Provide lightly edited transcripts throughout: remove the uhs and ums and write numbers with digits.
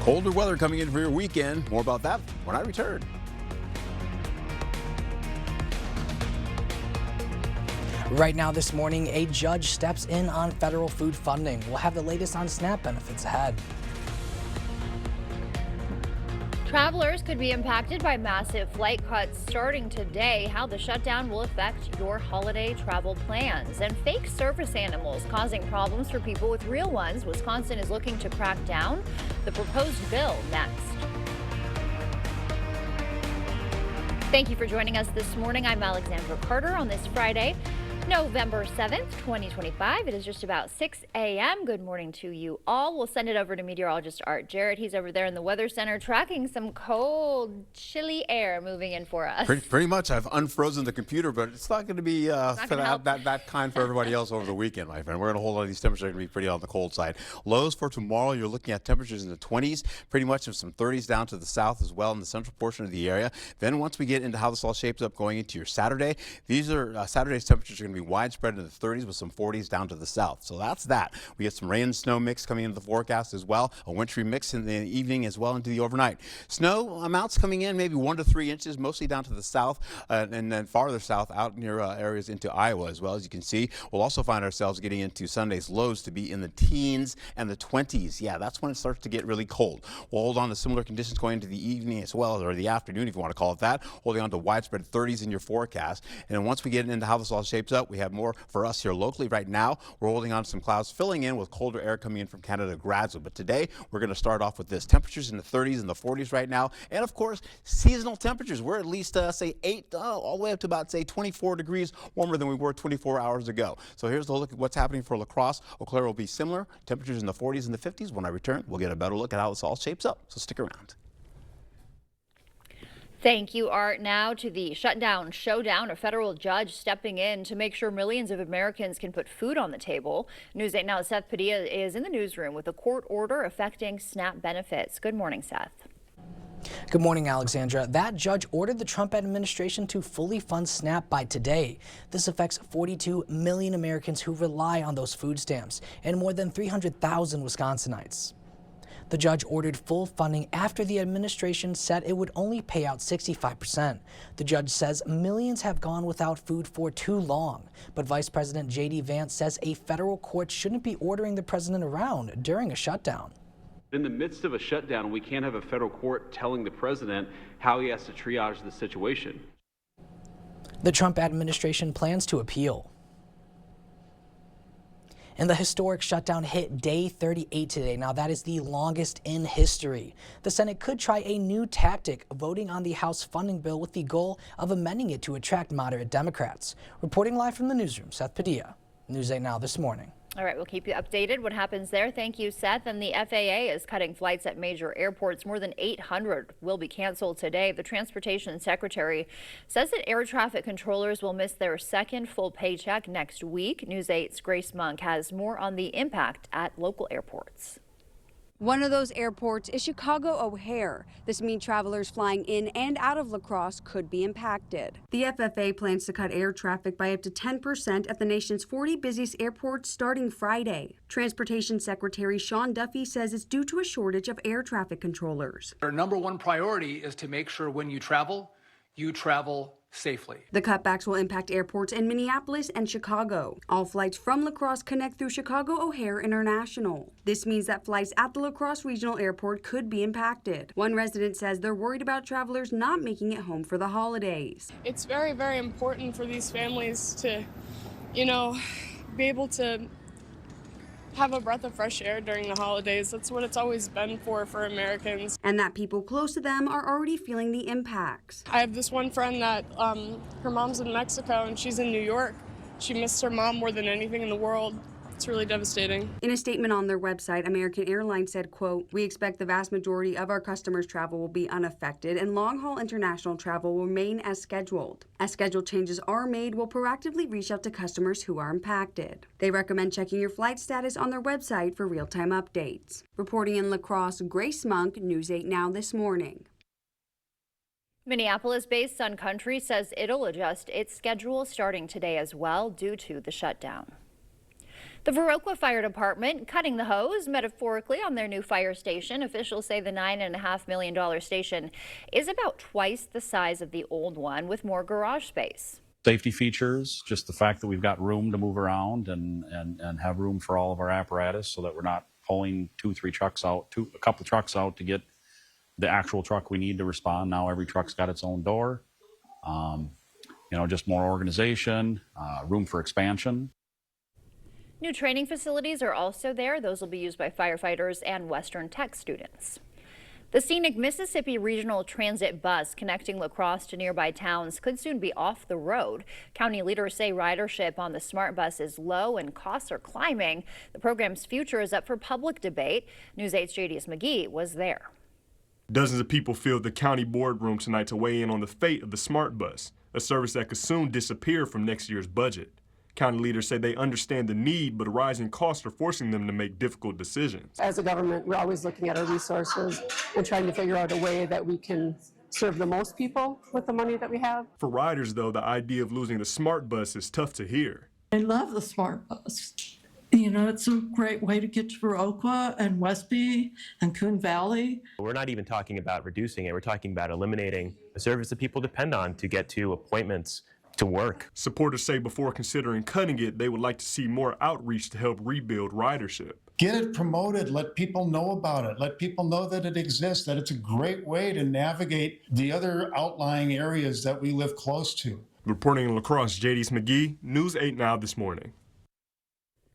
Colder weather coming in for your weekend. More about that when I return. Right now this morning, a judge steps in on federal food funding. We'll have the latest on SNAP benefits ahead. Travelers could be impacted by massive flight cuts starting today. How the shutdown will affect your holiday travel plans. And fake service animals causing problems for people with real ones. Wisconsin is looking to crack down. The proposed bill next. Thank you for joining us this morning. I'm Alexandra Carter on this Friday, November 7th, 2025. It is just about 6 a.m. Good morning to you all. We'll send it over to meteorologist Art Jarrett. He's over there in the Weather Center tracking some cold, chilly air moving in for us. Pretty much. I've unfrozen the computer, but it's not going to be that kind for everybody else over the weekend, my friend. We're going to hold on. These temperatures are going to be pretty on the cold side. Lows for tomorrow, you're looking at temperatures in the 20s, pretty much, with some 30s down to the south as well in the central portion of the area. Then once we get into how this all shapes up going into your Saturday, these are Saturday's temperatures are going to be widespread in the 30s with some 40s down to the south. So that's that. We get some rain and snow mix coming into the forecast as well. A wintry mix in the evening as well into the overnight. Snow amounts coming in maybe 1 to 3 inches, mostly down to the south and then farther south out near areas into Iowa as well. As you can see, we'll also find ourselves getting into Sunday's lows to be in the teens and the 20s. Yeah, that's when it starts to get really cold. We'll hold on to similar conditions going into the evening as well, or the afternoon if you want to call it that, holding on to widespread 30s in your forecast. And then once we get into how this all shapes up, we have more for us here locally. Right now, we're holding on to some clouds filling in with colder air coming in from Canada gradually. But today, we're going to start off with this. Temperatures in the 30s and the 40s right now. And of course, seasonal temperatures. We're at least, say, 8 all the way up to about, say, 24 degrees warmer than we were 24 hours ago. So here's a look at what's happening for La Crosse. Eau Claire will be similar. Temperatures in the 40s and the 50s. When I return, we'll get a better look at how this all shapes up. So stick around. Thank you, Art. Now to the shutdown showdown. A federal judge stepping in to make sure millions of Americans can put food on the table. News 8 Now, Seth Padilla is in the newsroom with a court order affecting SNAP benefits. Good morning, Seth. Good morning, Alexandra. That judge ordered the Trump administration to fully fund SNAP by today. This affects 42 million Americans who rely on those food stamps and more than 300,000 Wisconsinites. The judge ordered full funding after the administration said it would only pay out 65%. The judge says millions have gone without food for too long. But Vice President J.D. Vance says a federal court shouldn't be ordering the president around during a shutdown. In the midst of a shutdown, we can't have a federal court telling the president how he has to triage the situation. The Trump administration plans to appeal. And the historic shutdown hit day 38 today. Now, that is the longest in history. The Senate could try a new tactic, voting on the House funding bill with the goal of amending it to attract moderate Democrats. Reporting live from the newsroom, Seth Padilla, News 8 Now this morning. All right, we'll keep you updated what happens there. Thank you, Seth. And the FAA is cutting flights at major airports. More than 800 will be canceled today. The transportation secretary says that air traffic controllers will miss their second full paycheck next week. News 8's Grace Monk has more on the impact at local airports. One of those airports is Chicago O'Hare. This means travelers flying in and out of La Crosse could be impacted. The FFA plans to cut air traffic by up to 10% at the nation's 40 busiest airports starting Friday. Transportation Secretary Sean Duffy says it's due to a shortage of air traffic controllers. Our number one priority is to make sure when you travel safely. The cutbacks will impact airports in Minneapolis and Chicago. All flights from La Crosse connect through Chicago O'Hare International. This means that flights at the La Crosse Regional Airport could be impacted. One resident says they're worried about travelers not making it home for the holidays. It's very, very important for these families to, be able to have a breath of fresh air during the holidays. That's what it's always been for Americans. And that people close to them are already feeling the impacts. I have this one friend that her mom's in Mexico and she's in New York. She missed her mom more than anything in the world. It's really devastating. In a statement on their website, American Airlines said, quote, "We expect the vast majority of our customers' travel will be unaffected and long-haul international travel will remain as scheduled. As schedule changes are made, we'll proactively reach out to customers who are impacted." They recommend checking your flight status on their website for real-time updates. Reporting in La Crosse, Grace Monk, News 8 Now this morning. Minneapolis-based Sun Country says it'll adjust its schedule starting today as well due to the shutdown. The Viroqua Fire Department cutting the hose metaphorically on their new fire station. Officials say the $9.5 million station is about twice the size of the old one with more garage space. Safety features, just the fact that we've got room to move around and have room for all of our apparatus so that we're not pulling a couple trucks out to get the actual truck we need to respond. Now every truck's got its own door. Just more organization, room for expansion. New training facilities are also there. Those will be used by firefighters and Western Tech students. The scenic Mississippi Regional Transit bus connecting La Crosse to nearby towns could soon be off the road. County leaders say ridership on the Smart Bus is low and costs are climbing. The program's future is up for public debate. News 8's JDS McGee was there. Dozens of people filled the county boardroom tonight to weigh in on the fate of the Smart Bus, a service that could soon disappear from next year's budget. County leaders say they understand the need, but rising costs are forcing them to make difficult decisions. As a government, we're always looking at our resources and trying to figure out a way that we can serve the most people with the money that we have. For riders, though, the idea of losing the Smart Bus is tough to hear. I love the Smart Bus. It's a great way to get to Viroqua and Westby and Coon Valley. We're not even talking about reducing it. We're talking about eliminating a service that people depend on to get to appointments, to work. Supporters say before considering cutting it, they would like to see more outreach to help rebuild ridership. Get it promoted, let people know about it, let people know that it exists, that it's a great way to navigate the other outlying areas that we live close to. Reporting in La Crosse, JDS McGee, News 8 Now this morning.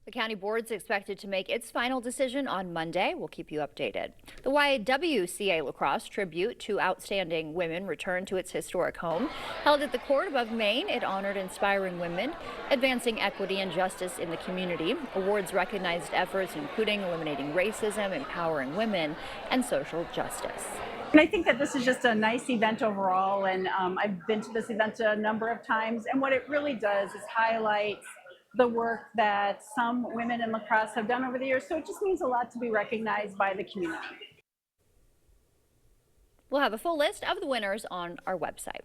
The county board's expected to make its final decision on Monday. We'll keep you updated. The YWCA La Crosse tribute to outstanding women returned to its historic home. Held at the Court above Maine, it honored inspiring women, advancing equity and justice in the community. Awards recognized efforts including eliminating racism, empowering women, and social justice. And I think that this is just a nice event overall, and I've been to this event a number of times, and what it really does is highlight the work that some women in La Crosse have done over the years, so it just means a lot to be recognized by the community. We'll have a full list of the winners on our website.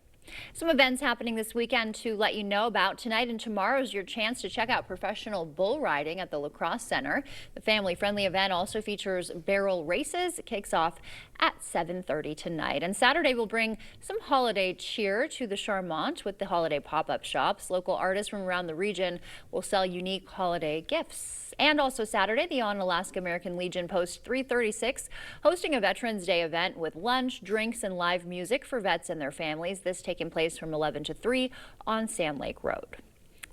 Some events happening this weekend to let you know about. Tonight and tomorrow is your chance to check out professional bull riding at the La Crosse Center. The family-friendly event also features barrel races. It kicks off at 7:30 tonight. And Saturday will bring some holiday cheer to the Charmant with the holiday pop-up shops. Local artists from around the region will sell unique holiday gifts. And also Saturday, the Onalaska American Legion Post 336 hosting a Veterans Day event with lunch, drinks, and live music for vets and their families. This taking place from 11 to 3 on Sand Lake Road.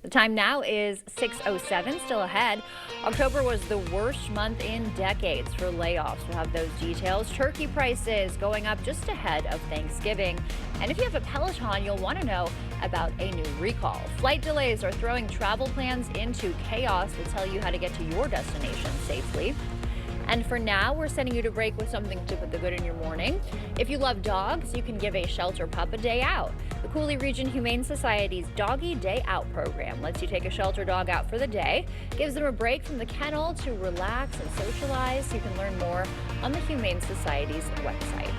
The time now is 6:07, still ahead. October was the worst month in decades for layoffs. We'll have those details. Turkey prices going up just ahead of Thanksgiving. And if you have a Peloton, you'll want to know about a new recall. Flight delays are throwing travel plans into chaos. We'll tell you how to get to your destination safely. And for now, we're sending you to break with something to put the good in your morning. If you love dogs, you can give a shelter pup a day out. The Cooley Region Humane Society's Doggy Day Out program lets you take a shelter dog out for the day, gives them a break from the kennel to relax and socialize. You can learn more on the Humane Society's website.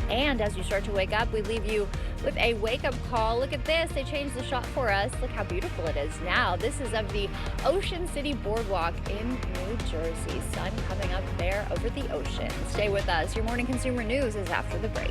And as you start to wake up, we leave you with a wake-up call. Look at this. They changed the shot for us. Look how beautiful it is now. This is of the Ocean City Boardwalk in New Jersey. Sun coming up there over the ocean. Stay with us. Your morning consumer news is after the break.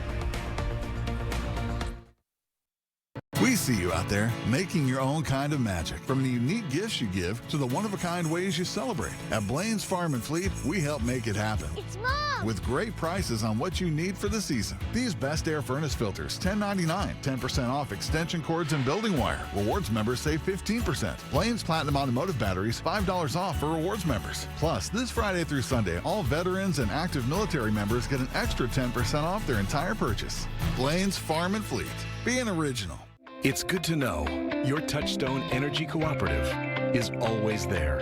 We see you out there making your own kind of magic. From the unique gifts you give to the one-of-a-kind ways you celebrate. At Blaine's Farm and Fleet, we help make it happen. It's Mom! With great prices on what you need for the season. These Best Air Furnace Filters, $10.99. 10% off extension cords and building wire. Rewards members save 15%. Blaine's Platinum Automotive Batteries, $5 off for rewards members. Plus, this Friday through Sunday, all veterans and active military members get an extra 10% off their entire purchase. Blaine's Farm and Fleet. Be an original. It's good to know your Touchstone Energy Cooperative is always there.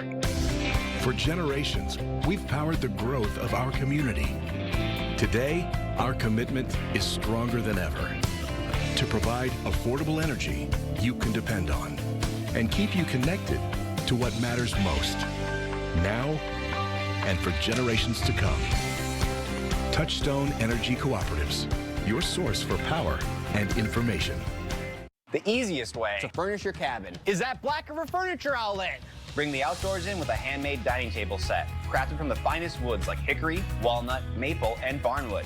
For generations, we've powered the growth of our community. Today, our commitment is stronger than ever to provide affordable energy you can depend on and keep you connected to what matters most, now and for generations to come. Touchstone Energy Cooperatives, your source for power and information. The easiest way to furnish your cabin is at Black River Furniture Outlet. Bring the outdoors in with a handmade dining table set, crafted from the finest woods like hickory, walnut, maple, and barnwood.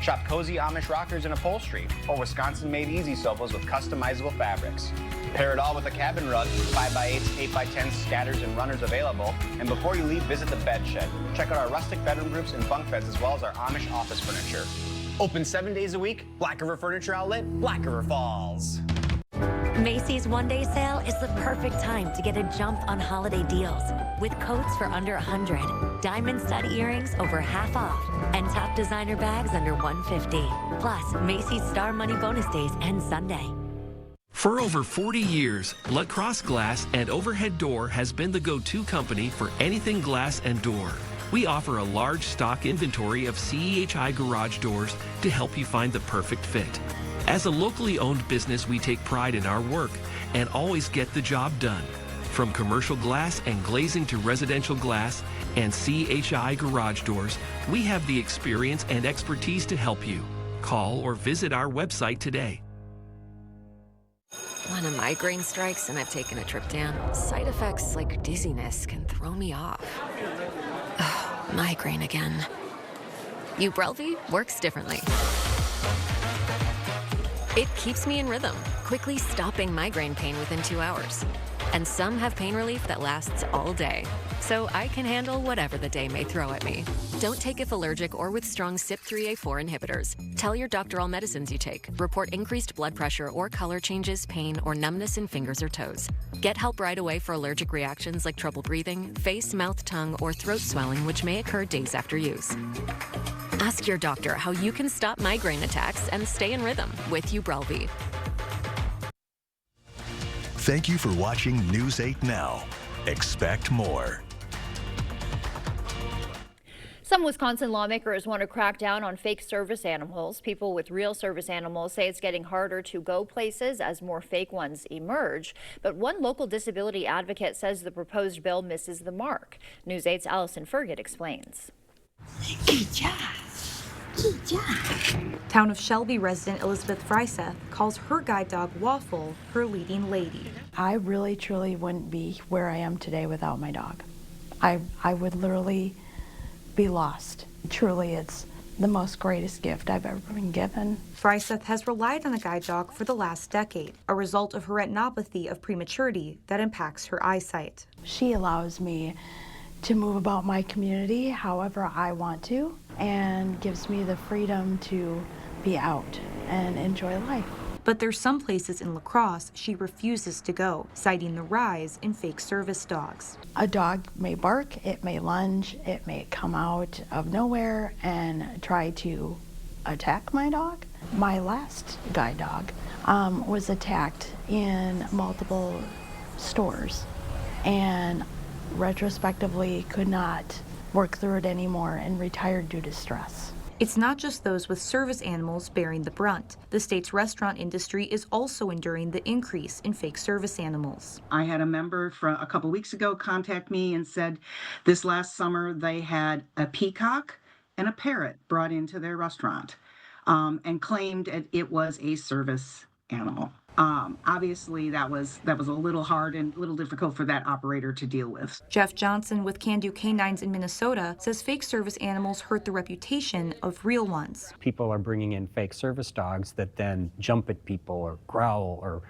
Shop cozy Amish rockers and upholstery, or Wisconsin-made easy sofas with customizable fabrics. Pair it all with a cabin rug, 5x8s, 8x10s, scatters, and runners available. And before you leave, visit the bed shed. Check out our rustic bedroom groups and bunk beds, as well as our Amish office furniture. Open 7 days a week, Black River Furniture Outlet, Black River Falls. Macy's one-day sale is the perfect time to get a jump on holiday deals. With coats for under $100, diamond stud earrings over half off, and top designer bags under $150. Plus, Macy's Star Money Bonus Days end Sunday. For over 40 years, Lacrosse Glass and Overhead Door has been the go-to company for anything glass and door. We offer a large stock inventory of CEHI garage doors to help you find the perfect fit. As a locally owned business, we take pride in our work and always get the job done. From commercial glass and glazing to residential glass and CHI garage doors, we have the experience and expertise to help you. Call or visit our website today. When a migraine strikes and I've taken a trip down, side effects like dizziness can throw me off. Ugh, migraine again. Ubrelvy works differently. It keeps me in rhythm, quickly stopping migraine pain within 2 hours. And some have pain relief that lasts all day. So I can handle whatever the day may throw at me. Don't take if allergic or with strong CYP3A4 inhibitors. Tell your doctor all medicines you take. Report increased blood pressure or color changes, pain, or numbness in fingers or toes. Get help right away for allergic reactions like trouble breathing, face, mouth, tongue, or throat swelling, which may occur days after use. Ask your doctor how you can stop migraine attacks and stay in rhythm with Ubrelvy. Thank you for watching News 8 Now. Expect more. Some Wisconsin lawmakers want to crack down on fake service animals. People with real service animals say it's getting harder to go places as more fake ones emerge. But one local disability advocate says the proposed bill misses the mark. News 8's Allison Ferget explains. Town of Shelby resident Elizabeth Fryseth calls her guide dog Waffle her leading lady. I really truly wouldn't be where I am today without my dog. I would literally be lost. Truly, it's the most greatest gift I've ever been given. Fryseth has relied on a guide dog for the last decade, a result of her retinopathy of prematurity that impacts her eyesight. She allows me to move about my community however I want to and gives me the freedom to be out and enjoy life. But there's some places in La Crosse she refuses to go, citing the rise in fake service dogs. A dog may bark, it may lunge, it may come out of nowhere and try to attack my dog. My last guide dog was attacked in multiple stores and retrospectively could not work through it anymore and retired due to stress. It's not just those with service animals bearing the brunt. The state's restaurant industry is also enduring the increase in fake service animals. I had a member from a couple weeks ago contact me and said this last summer they had a peacock and a parrot brought into their restaurant and claimed it was a service animal. Obviously, that was a little hard and a little difficult for that operator to deal with. Jeff Johnson with Can Do Canines in Minnesota says fake service animals hurt the reputation of real ones. People are bringing in fake service dogs that then jump at people or growl or,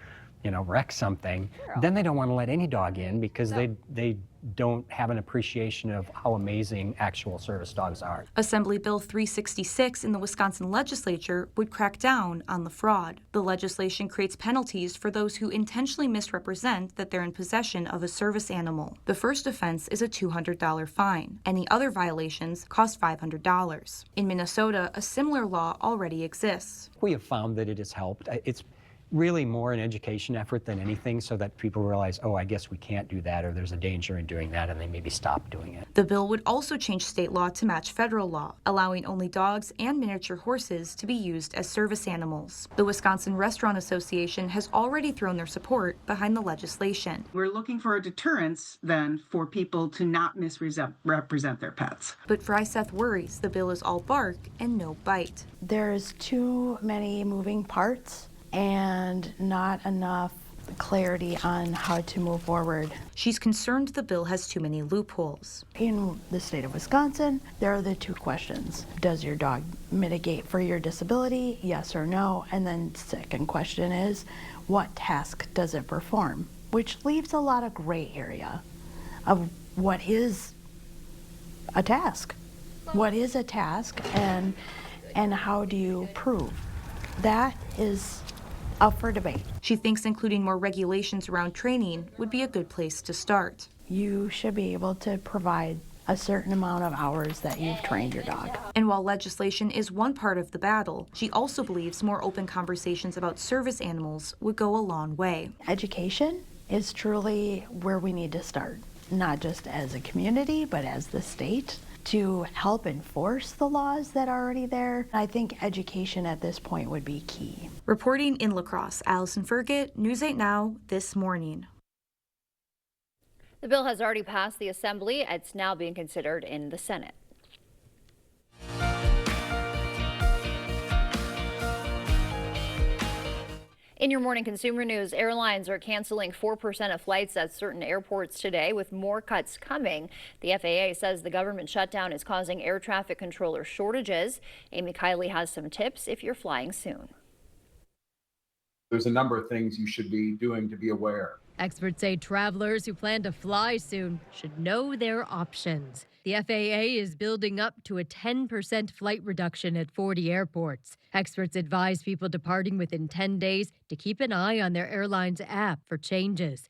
wreck something. Then they don't want to let any dog in because they don't have an appreciation of how amazing actual service dogs are. Assembly Bill 366 in the Wisconsin legislature would crack down on the fraud. The legislation creates penalties for those who intentionally misrepresent that they're in possession of a service animal. The first offense is a $200 fine. Any other violations cost $500. In Minnesota, a similar law already exists. We have found that it has helped. It's really more an education effort than anything so that people realize, oh, I guess we can't do that or there's a danger in doing that, and they maybe stop doing it. The bill would also change state law to match federal law, allowing only dogs and miniature horses to be used as service animals. The Wisconsin Restaurant Association has already thrown their support behind the legislation. We're looking for a deterrence then for people to not misrepresent their pets. But Fryseth worries the bill is all bark and no bite. There's too many moving parts and not enough clarity on how to move forward. She's concerned the bill has too many loopholes. In the state of Wisconsin, there are the two questions. Does your dog mitigate for your disability? Yes or no? And then second question is, what task does it perform? Which leaves a lot of gray area of what is a task. What is a task and how do you prove? That is up for debate. She thinks including more regulations around training would be a good place to start. You should be able to provide a certain amount of hours that you've trained your dog. And while legislation is one part of the battle, she also believes more open conversations about service animals would go a long way. Education is truly where we need to start, not just as a community, but as the state, to help enforce the laws that are already there. I think education at this point would be key. Reporting in La Crosse, Allison Ferget, News 8 Now, This Morning. The bill has already passed the Assembly. It's now being considered in the Senate. In your morning consumer news, airlines are canceling 4% of flights at certain airports today, with more cuts coming. The FAA says the government shutdown is causing air traffic controller shortages. Amy Kiley has some tips if you're flying soon. There's a number of things you should be doing to be aware. Experts say travelers who plan to fly soon should know their options. The FAA is building up to a 10% flight reduction at 40 airports. Experts advise people departing within 10 days to keep an eye on their airline's app for changes.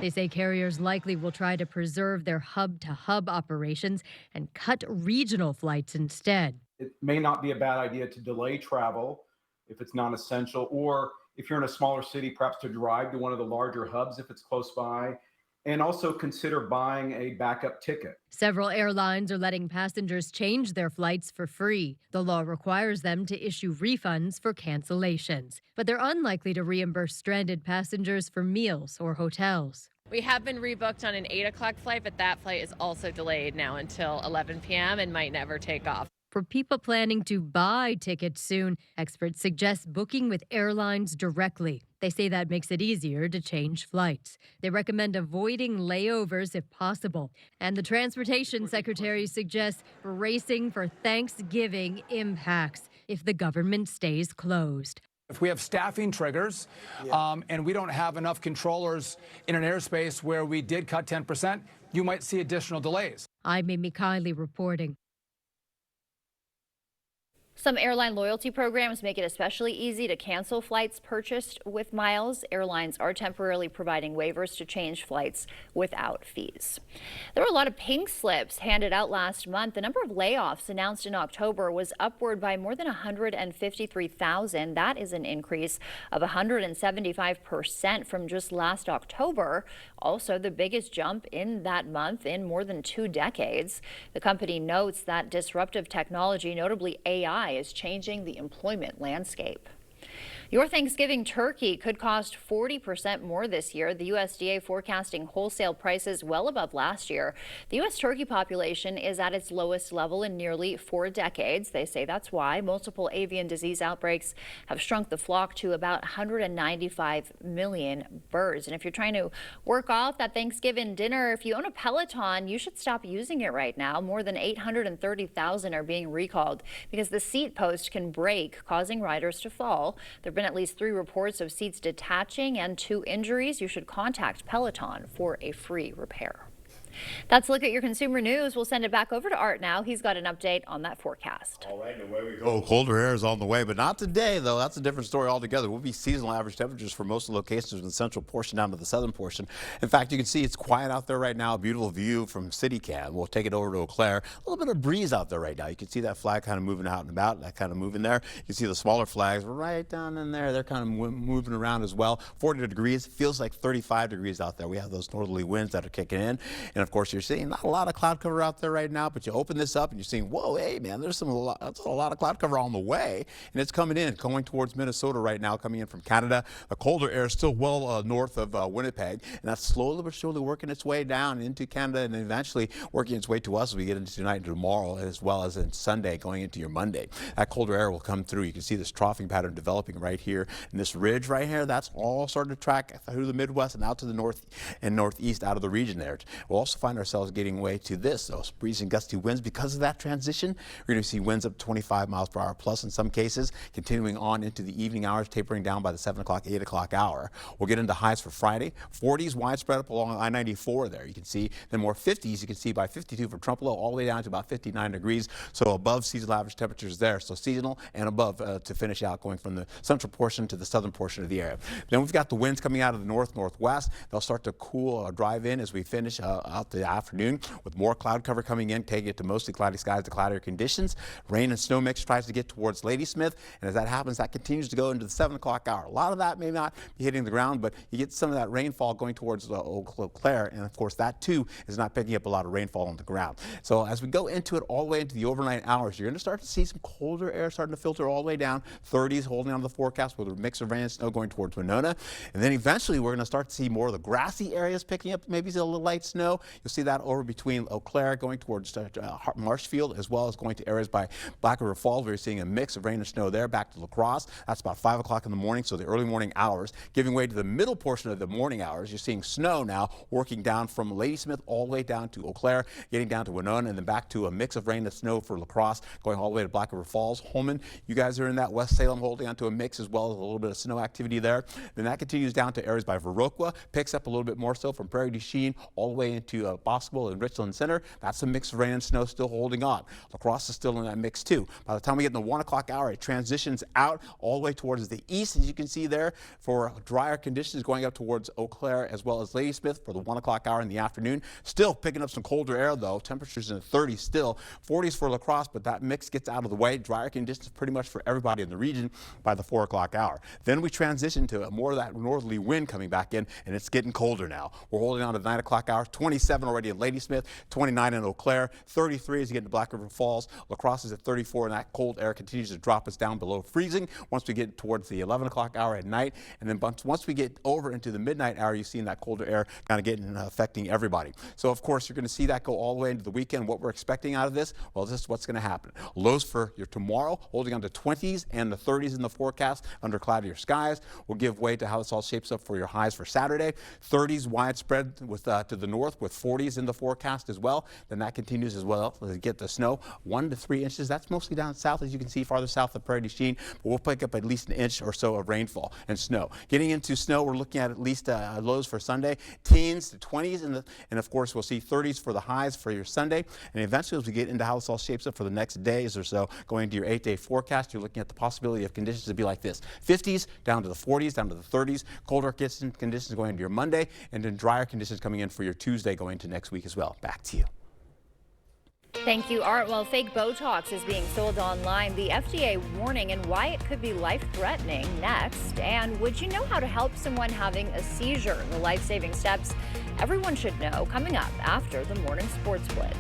They say carriers likely will try to preserve their hub-to-hub operations and cut regional flights instead. It may not be a bad idea to delay travel if it's not essential, or if you're in a smaller city, perhaps to drive to one of the larger hubs if it's close by, and also consider buying a backup ticket. Several airlines are letting passengers change their flights for free. The law requires them to issue refunds for cancellations, but they're unlikely to reimburse stranded passengers for meals or hotels. We have been rebooked on an 8 o'clock flight, but that flight is also delayed now until 11 p.m. and might never take off. For people planning to buy tickets soon, experts suggest booking with airlines directly. They say that makes it easier to change flights. They recommend avoiding layovers if possible. And the Transportation Secretary suggests bracing for Thanksgiving impacts if the government stays closed. If we have staffing triggers and we don't have enough controllers in an airspace where we did cut 10%, you might see additional delays. I'm Amy Kiley reporting. Some airline loyalty programs make it especially easy to cancel flights purchased with miles. Airlines are temporarily providing waivers to change flights without fees. There were a lot of pink slips handed out last month. The number of layoffs announced in October was upward by more than 153,000. That is an increase of 175% from just last October. Also, the biggest jump in that month in more than 2 decades. The company notes that disruptive technology, notably AI, is changing the employment landscape. Your Thanksgiving turkey could cost 40% more this year. The USDA forecasting wholesale prices well above last year. The U.S. turkey population is at its lowest level in nearly 4 decades. They say that's why multiple avian disease outbreaks have shrunk the flock to about 195 million birds. And if you're trying to work off that Thanksgiving dinner, if you own a Peloton, you should stop using it right now. More than 830,000 are being recalled because the seat post can break, causing riders to fall. There have been at least 3 reports of seats detaching and 2 injuries. You should contact Peloton for a free repair. That's a look at your consumer news. We'll send it back over to Art now. He's got an update on that forecast. All right, away we go. Colder air is on the way, but not today, though. That's a different story altogether. We'll be seasonal average temperatures for most of the locations from the central portion down to the southern portion. In fact, you can see it's quiet out there right now. A beautiful view from CityCam. We'll take it over to Eau Claire. A little bit of breeze out there right now. You can see that flag kind of moving out and about, that kind of moving there. You can see the smaller flags right down in there. They're kind of moving around as well. 40 degrees. Feels like 35 degrees out there. We have those northerly winds that are kicking in. And of course, you're seeing not a lot of cloud cover out there right now, but you open this up and you're seeing, whoa, hey, man, there's a lot of cloud cover on the way, and it's coming in, going towards Minnesota right now, coming in from Canada. The colder air is still well north of Winnipeg, and that's slowly but surely working its way down into Canada and eventually working its way to us as we get into tonight and tomorrow, as well as in Sunday going into your Monday. That colder air will come through. You can see this troughing pattern developing right here, and this ridge right here, that's all starting to track through the Midwest and out to the north and northeast out of the region there. We'll also find ourselves getting way to this, those breezy and gusty winds. Because of that transition, we're going to see winds up to 25 miles per hour plus in some cases, continuing on into the evening hours, tapering down by the 7 o'clock, 8 o'clock hour. We'll get into highs for Friday, 40s widespread up along I-94 there. You can see then more 50s. You can see by 52 for Trumpelow all the way down to about 59 degrees. So above seasonal average temperatures there. So seasonal and above to finish out, going from the central portion to the southern portion of the area. Then we've got the winds coming out of the northwest. They'll start to cool, drive in as we finish out the afternoon, with more cloud cover coming in, taking it to mostly cloudy skies to cloudier conditions. Rain and snow mix tries to get towards Ladysmith, and as that happens, that continues to go into the 7 o'clock hour. A lot of that may not be hitting the ground, but you get some of that rainfall going towards Eau Claire, and of course that too is not picking up a lot of rainfall on the ground. So as we go into it all the way into the overnight hours, you're going to start to see some colder air starting to filter all the way down. 30s holding on to the forecast with a mix of rain and snow going towards Winona, and then eventually we're going to start to see more of the grassy areas picking up, maybe a little light snow. You'll see that over between Eau Claire going towards Marshfield, as well as going to areas by Black River Falls, where you're seeing a mix of rain and snow there. Back to La Crosse, that's about 5 o'clock in the morning, so the early morning hours. Giving way to the middle portion of the morning hours, you're seeing snow now working down from Ladysmith all the way down to Eau Claire, getting down to Winona, and then back to a mix of rain and snow for La Crosse, going all the way to Black River Falls. Holman, you guys are in that West Salem, holding onto a mix as well as a little bit of snow activity there. Then that continues down to areas by Viroqua, picks up a little bit more so from Prairie du Chien all the way into Boscobel and Richland Center. That's a mix of rain and snow still holding on. La Crosse is still in that mix too. By the time we get in the 1 o'clock hour, it transitions out all the way towards the east, as you can see there, for drier conditions going up towards Eau Claire as well as Ladysmith for the 1 o'clock hour in the afternoon. Still picking up some colder air though. Temperatures in the 30s still. 40s for La Crosse, but that mix gets out of the way. Drier conditions pretty much for everybody in the region by the 4 o'clock hour. Then we transition to more of that northerly wind coming back in, and it's getting colder now. We're holding on to the 9 o'clock hour. 27 already in Ladysmith, 29 in Eau Claire, 33 as you get into Black River Falls. La Crosse is at 34, and that cold air continues to drop us down below freezing once we get towards the 11 o'clock hour at night. And then once we get over into the midnight hour, you're seeing that colder air kind of getting affecting everybody. So of course, you're going to see that go all the way into the weekend. What we're expecting out of this, well, this is what's going to happen. Lows for your tomorrow, holding on to 20s and the 30s in the forecast under cloudier skies, will give way to how this all shapes up for your highs for Saturday. 30s widespread with to the north, with 40s in the forecast as well. Then that continues as well as we get the snow, 1 to 3 inches. That's mostly down south, as you can see, farther south of Prairie du Chien, but we'll pick up at least an inch or so of rainfall and snow. Getting into snow, we're looking at least lows for Sunday, teens to 20s, and of course we'll see 30s for the highs for your Sunday. And eventually, as we get into how this all shapes up for the next days or so, going to your 8-day forecast, you're looking at the possibility of conditions to be like this: 50s down to the 40s, down to the 30s, colder conditions going into your Monday, and then drier conditions coming in for your Tuesday going to next week as well. Back to you. Thank you, Art. Well, fake Botox is being sold online. The FDA warning and why it could be life-threatening next. And would you know how to help someone having a seizure? The life-saving steps everyone should know, coming up after the morning sports blitz.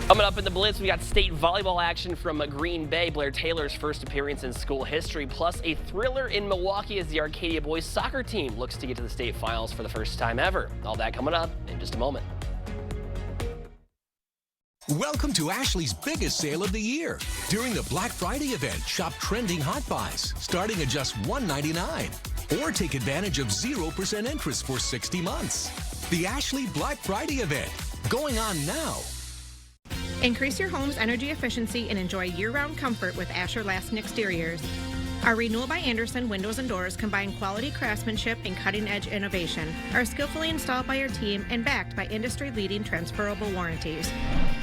Coming up in the Blitz, we got state volleyball action from Green Bay, Blair Taylor's first appearance in school history, plus a thriller in Milwaukee as the Arcadia boys soccer team looks to get to the state finals for the first time ever. All that coming up in just a moment. Welcome to Ashley's biggest sale of the year. During the Black Friday event, shop trending hot buys starting at just $1.99. Or take advantage of 0% interest for 60 months. The Ashley Black Friday event, going on now. Increase your home's energy efficiency and enjoy year-round comfort with Asher Lasting Exteriors. Our Renewal by Andersen windows and doors combine quality craftsmanship and cutting-edge innovation, are skillfully installed by our team and backed by industry-leading transferable warranties.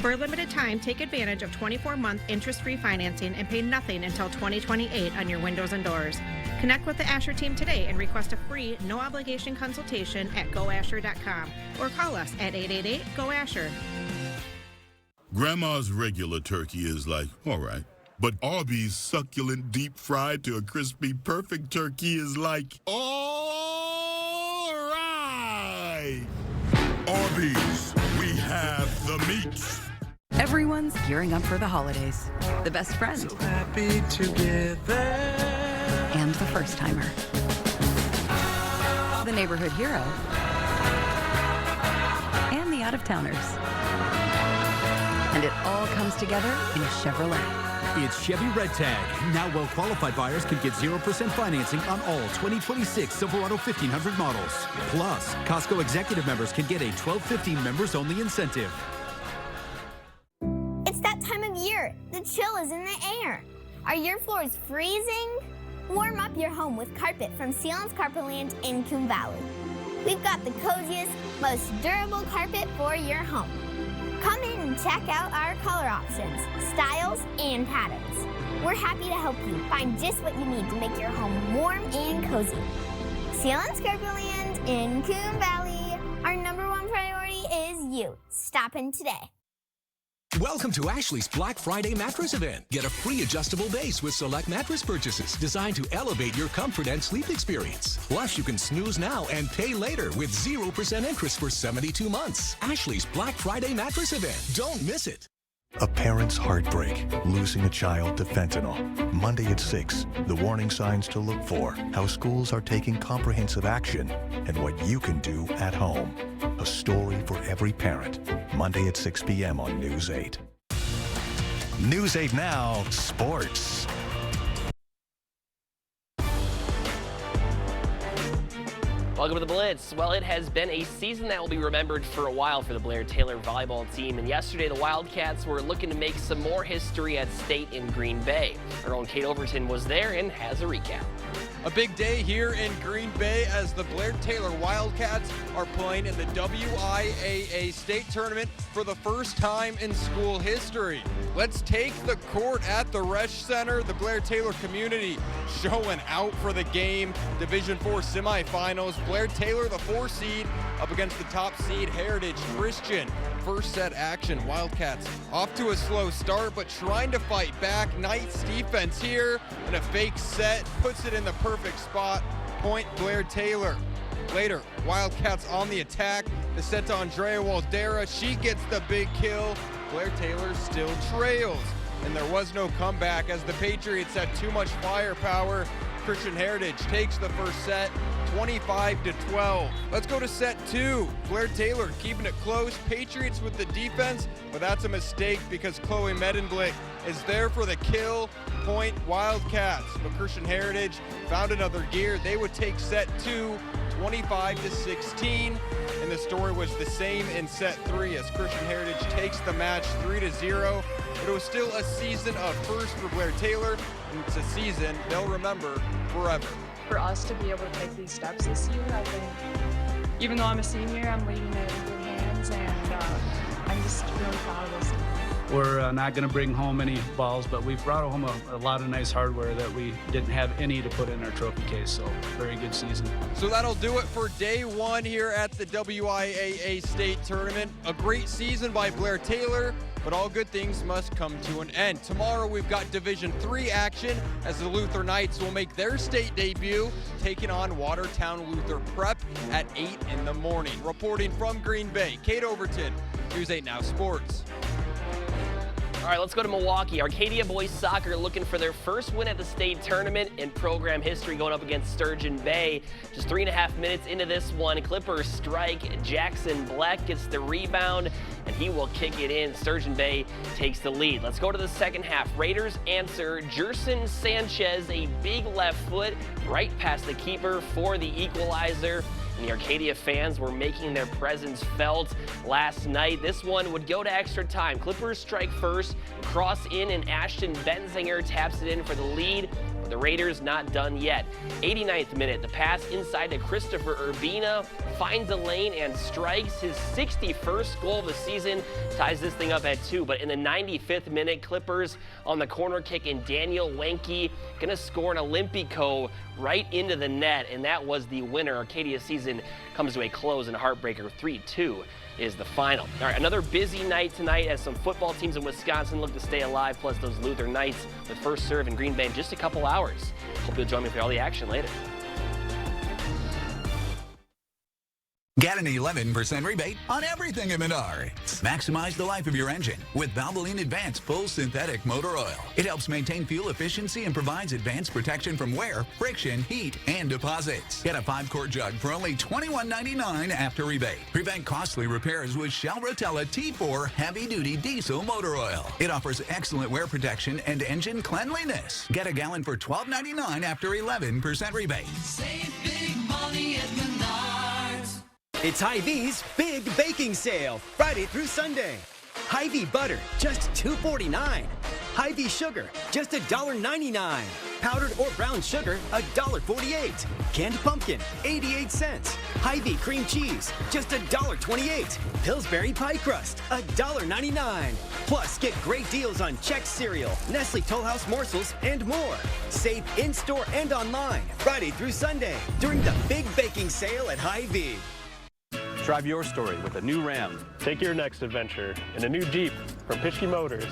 For a limited time, take advantage of 24-month interest-free financing and pay nothing until 2028 on your windows and doors. Connect with the Asher team today and request a free, no-obligation consultation at goasher.com or call us at 888-GO-ASHER. Grandma's regular turkey is like, all right. But Arby's succulent deep fried to a crispy perfect turkey is like, all right. By Arby's, we have the meats. Everyone's gearing up for the holidays. The best friend. So happy together. And the first timer. The neighborhood hero. And the out-of-towners. And it all comes together in a Chevrolet. It's Chevy Red Tag. Now well-qualified buyers can get 0% financing on all 2026 Silverado 1500 models. Plus, Costco executive members can get a $12.15 members-only incentive. It's that time of year. The chill is in the air. Are your floors freezing? Warm up your home with carpet from Sealands Carpetland in Coon Valley. We've got the coziest, most durable carpet for your home. Come in and check out our color options, styles, and patterns. We're happy to help you find just what you need to make your home warm and cozy. Sealands Carpetland in Coon Valley. Our #1 priority is you. Stop in today. Welcome to Ashley's Black Friday mattress event. Get a free adjustable base with select mattress purchases designed to elevate your comfort and sleep experience. Plus, you can snooze now and pay later with 0% interest for 72 months. Ashley's Black Friday mattress event. Don't miss it. A parent's heartbreak, losing a child to fentanyl. Monday at 6, the warning signs to look for, how schools are taking comprehensive action, and what you can do at home. A story for every parent. Monday at 6 p.m. on News 8. News 8 Now, Sports. Welcome to the Blitz. Well, it has been a season that will be remembered for a while for the Blair Taylor volleyball team. And yesterday, the Wildcats were looking to make some more history at state in Green Bay. Our own Kate Overton was there and has a recap. A big day here in Green Bay as the Blair Taylor Wildcats are playing in the WIAA state tournament for the first time in school history. Let's take the court at the Resch Center. The Blair Taylor community showing out for the game. Division IV semifinals. Blair Taylor, the 4 seed, up against the top seed Heritage Christian. First set action. Wildcats off to a slow start, but trying to fight back. Nice defense here, and a fake set puts it in the perfect spot. Point Blair Taylor. Later, Wildcats on the attack. The set to Andrea Waldera. She gets the big kill. Blair Taylor still trails, and there was no comeback as the Patriots had too much firepower. Christian Heritage takes the first set, 25-12. Let's go to set 2. Blair Taylor keeping it close. Patriots with the defense, but that's a mistake because Chloe Medenblick is there for the kill. Point Wildcats. But Christian Heritage found another gear. They would take set 2, 25-16. And the story was the same in set 3 as Christian Heritage takes the match 3-0. But it was still a season of first for Blair Taylor, and it's a season they'll remember forever. For us to be able to take these steps this year, I think, even though I'm a senior, I'm leaving it in good hands, and I'm just really proud of this. We're not going to bring home any balls, but we've brought home a lot of nice hardware that we didn't have any to put in our trophy case, so very good season. So that'll do it for day 1 here at the WIAA State Tournament. A great season by Blair Taylor, but all good things must come to an end. Tomorrow we've got Division III action as the Luther Knights will make their state debut, taking on Watertown Luther Prep at 8 in the morning. Reporting from Green Bay, Kate Overton, News 8 Now Sports. All right, let's go to Milwaukee. Arcadia boys soccer looking for their first win at the state tournament in program history, going up against Sturgeon Bay. Just 3.5 minutes into this one, Clippers strike. Jackson Black gets the rebound, and he will kick it in. Sturgeon Bay takes the lead. Let's go to the second half. Raiders answer. Jerson Sanchez, a big left foot right past the keeper for the equalizer. And the Arcadia fans were making their presence felt last night. This one would go to extra time. Clippers strike first, cross in, and Ashton Benzinger taps it in for the lead. But the Raiders not done yet. 89th minute, the pass inside to Christopher Urbina, finds a lane and strikes his 61st goal of the season, ties this thing up at 2. But in the 95th minute, Clippers on the corner kick, and Daniel Wenke gonna score an Olympico right into the net, and that was the winner. Arcadia's season comes to a close in a heartbreaker. 3-2 is the final. All right, another busy night tonight as some football teams in Wisconsin look to stay alive, plus those Luther Knights with first serve in Green Bay in just a couple hours. Hope you'll join me for all the action later. Get an 11% rebate on everything at Menards. Maximize the life of your engine with Valvoline Advanced Full Synthetic Motor Oil. It helps maintain fuel efficiency and provides advanced protection from wear, friction, heat, and deposits. Get a 5-quart jug for only $21.99 after rebate. Prevent costly repairs with Shell Rotella T4 Heavy-Duty Diesel Motor Oil. It offers excellent wear protection and engine cleanliness. Get a gallon for $12.99 after 11% rebate. Save big money at Menards. It's Hy-Vee's Big Baking Sale, Friday through Sunday. Hy-Vee butter, just $2.49. Hy-Vee sugar, just $1.99. Powdered or brown sugar, $1.48. Canned pumpkin, 88 cents. Hy-Vee cream cheese, just $1.28. Pillsbury pie crust, $1.99. Plus, get great deals on Chex cereal, Nestle Toll House morsels, and more. Save in-store and online, Friday through Sunday, during the Big Baking Sale at Hy-Vee. Drive your story with a new Ram. Take your next adventure in a new Jeep from Pischke Motors.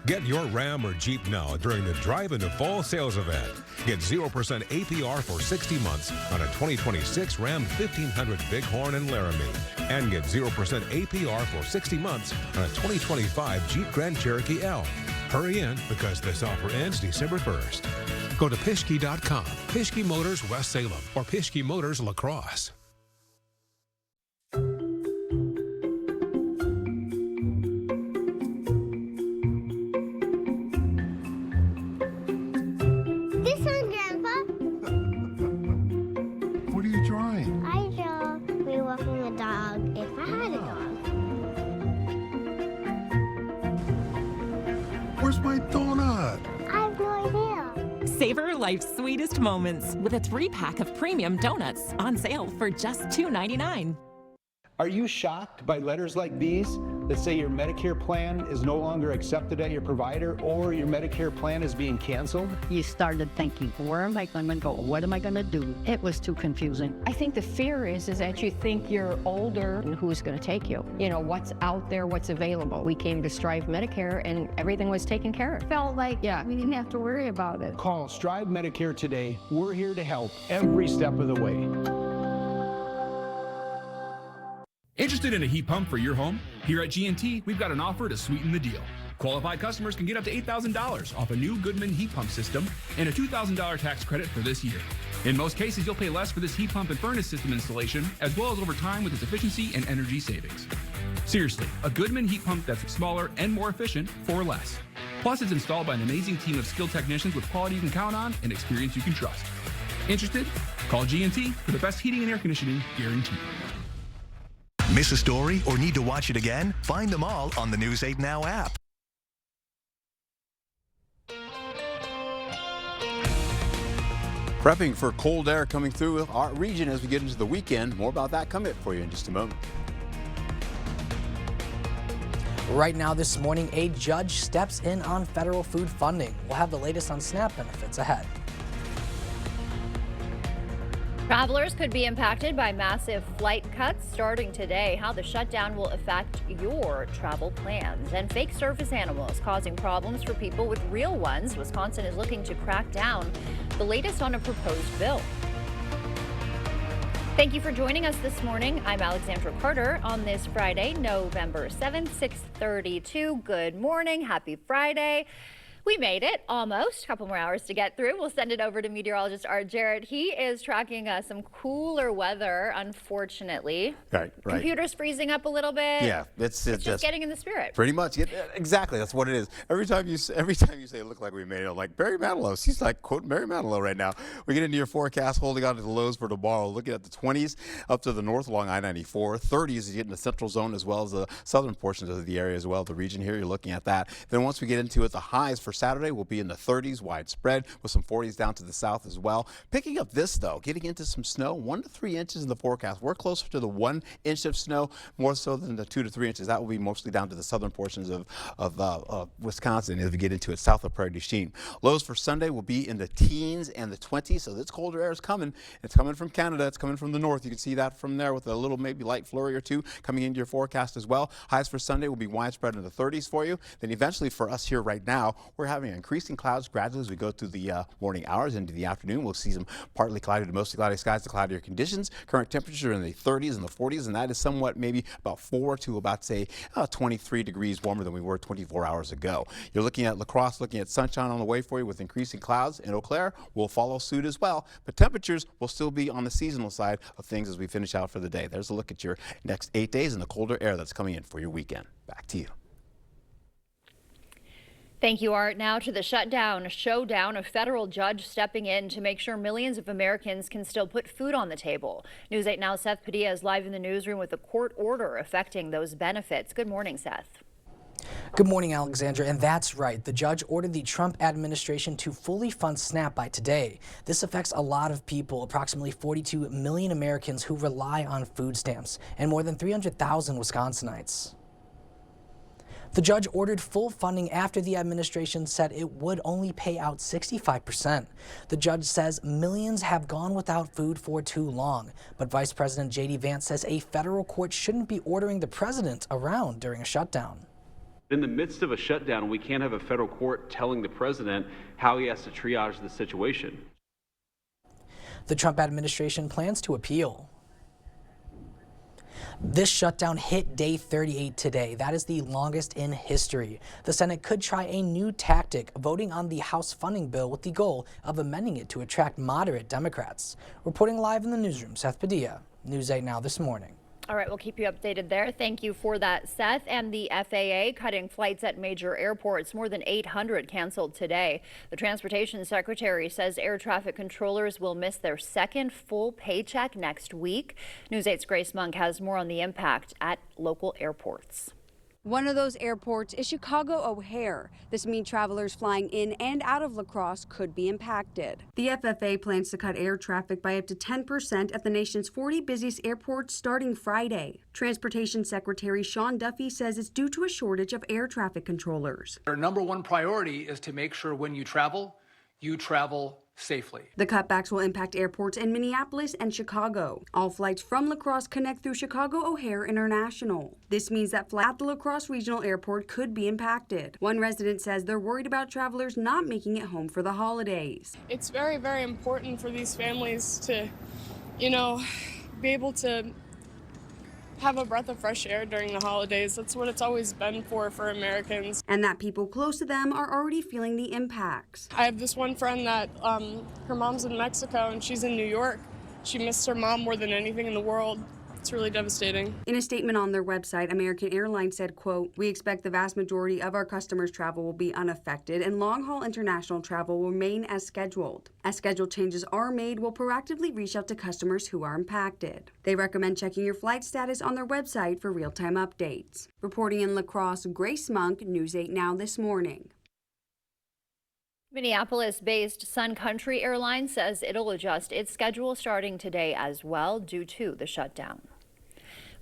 Get your Ram or Jeep now during the Drive into Fall sales event. Get 0% APR for 60 months on a 2026 Ram 1500 Bighorn and Laramie. And get 0% APR for 60 months on a 2025 Jeep Grand Cherokee L. Hurry in because this offer ends December 1st. Go to Pischke.com, Pischke Motors West Salem, or Pischke Motors La Crosse. Where's my donut? I have no idea. Savor life's sweetest moments with a 3-pack of premium donuts on sale for just $2.99. Are you shocked by letters like these that say your Medicare plan is no longer accepted at your provider or your Medicare plan is being canceled? You started thinking, where am I going to go? What am I going to do? It was too confusing. I think the fear is that you think you're older and who's going to take you? You know, what's out there, what's available. We came to Strive Medicare and everything was taken care of. Felt like we didn't have to worry about it. Call Strive Medicare today. We're here to help every step of the way. Interested in a heat pump for your home? Here at G&T, we've got an offer to sweeten the deal. Qualified customers can get up to $8,000 off a new Goodman heat pump system and a $2,000 tax credit for this year. In most cases, you'll pay less for this heat pump and furnace system installation, as well as over time with its efficiency and energy savings. Seriously, a Goodman heat pump that's smaller and more efficient for less. Plus, it's installed by an amazing team of skilled technicians with quality you can count on and experience you can trust. Interested? Call G&T for the best heating and air conditioning guaranteed. Miss a story or need to watch it again? Find them all on the News 8 Now app. Prepping for cold air coming through our region as we get into the weekend. More about that coming up for you in just a moment. Right now this morning, a judge steps in on federal food funding. We'll have the latest on SNAP benefits ahead. Travelers could be impacted by massive flight cuts starting today. How the shutdown will affect your travel plans. And fake service animals causing problems for people with real ones. Wisconsin is looking to crack down. The latest on a proposed bill. Thank you for joining us this morning. I'm Alexandra Carter on this Friday, November 7th, 6:32. Good morning. Happy Friday. We made it, almost. A couple more hours to get through. We'll send it over to meteorologist Art Jarrett. He is tracking some cooler weather, unfortunately. Right. Computer's freezing up a little bit. Yeah, it's just getting in the spirit. Pretty much. Exactly. That's what it is. Every time you say it looked like we made it, I'm like Barry Manilow. She's like quoting Barry Manilow right now. We get into your forecast, holding on to the lows for tomorrow. Looking at the 20s up to the north along I-94. 30s as you get in the central zone as well as the southern portions of the area as well. The region here, you're looking at that. Then once we get into it, the highs for Saturday will be in the 30s widespread with some 40s down to the south as well. Picking up this though, getting into some snow, 1 to 3 inches in the forecast. We're closer to the 1 inch of snow, more so than the 2 to 3 inches. That will be mostly down to the southern portions of Wisconsin as we get into it south of Prairie du Chien. Lows for Sunday will be in the teens and the 20s, so this colder air is coming. It's coming from Canada. It's coming from the north. You can see that from there with a little maybe light flurry or two coming into your forecast as well. Highs for Sunday will be widespread in the 30s for you. Then eventually for us here right now, we're we're having increasing clouds gradually as we go through the morning hours into the afternoon. We'll see some partly cloudy to mostly cloudy skies to cloudier conditions. Current temperatures are in the 30s and the 40s, and that is somewhat maybe about 4 to about, say, 23 degrees warmer than we were 24 hours ago. You're looking at La Crosse, looking at sunshine on the way for you with increasing clouds, and Eau Claire will follow suit as well. But temperatures will still be on the seasonal side of things as we finish out for the day. There's a look at your next 8 days and the colder air that's coming in for your weekend. Back to you. Thank you, Art. Now to the showdown, a federal judge stepping in to make sure millions of Americans can still put food on the table. News 8 Now, Seth Padilla is live in the newsroom with a court order affecting those benefits. Good morning, Seth. Good morning, Alexandra, and that's right. The judge ordered the Trump administration to fully fund SNAP by today. This affects a lot of people, approximately 42 million Americans who rely on food stamps, and more than 300,000 Wisconsinites. The judge ordered full funding after the administration said it would only pay out 65%. The judge says millions have gone without food for too long, but Vice President J.D. Vance says a federal court shouldn't be ordering the president around during a shutdown. In the midst of a shutdown, we can't have a federal court telling the president how he has to triage the situation. The Trump administration plans to appeal. This shutdown hit day 38 today. That is the longest in history. The Senate could try a new tactic, voting on the House funding bill with the goal of amending it to attract moderate Democrats. Reporting live in the newsroom, Seth Padilla, News 8 Now this morning. All right, we'll keep you updated there. Thank you for that, Seth. And the FAA cutting flights at major airports. More than 800 canceled today. The Transportation Secretary says air traffic controllers will miss their second full paycheck next week. News 8's Grace Monk has more on the impact at local airports. One of those airports is Chicago O'Hare. This means travelers flying in and out of La Crosse could be impacted. The FAA plans to cut air traffic by up to 10% at the nation's 40 busiest airports starting Friday. Transportation Secretary Sean Duffy says it's due to a shortage of air traffic controllers. Our number one priority is to make sure when you travel safely. The cutbacks will impact airports in Minneapolis and Chicago. All flights from La Crosse connect through Chicago O'Hare International. This means that flights at the La Crosse Regional Airport could be impacted. One resident says they're worried about travelers not making it home for the holidays. It's very, very important for these families to, be able to have a breath of fresh air during the holidays. That's what it's always been for Americans. And that people close to them are already feeling the impacts. I have this one friend that her mom's in Mexico and she's in New York. She missed her mom more than anything in the world. It's really devastating. In a statement on their website, American Airlines said, quote, "We expect the vast majority of our customers' travel will be unaffected and long-haul international travel will remain as scheduled. As schedule changes are made, we'll proactively reach out to customers who are impacted." They recommend checking your flight status on their website for real-time updates. Reporting in La Crosse, Grace Monk, News 8 Now this morning. Minneapolis-based Sun Country Airlines says it'll adjust its schedule starting today as well due to the shutdown.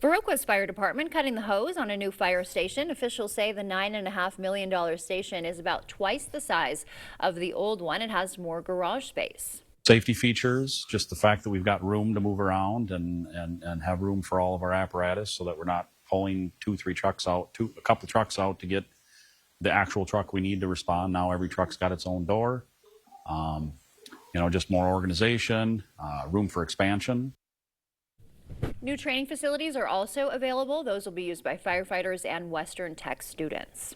Viroqua's fire department cutting the hose on a new fire station. Officials say the $9.5 million station is about twice the size of the old one. It has more garage space. Safety features, just the fact that we've got room to move around and have room for all of our apparatus so that we're not pulling a couple trucks out to get the actual truck we need to respond. Now every truck's got its own door. Just more organization, room for expansion. New training facilities are also available. Those will be used by firefighters and Western Tech students.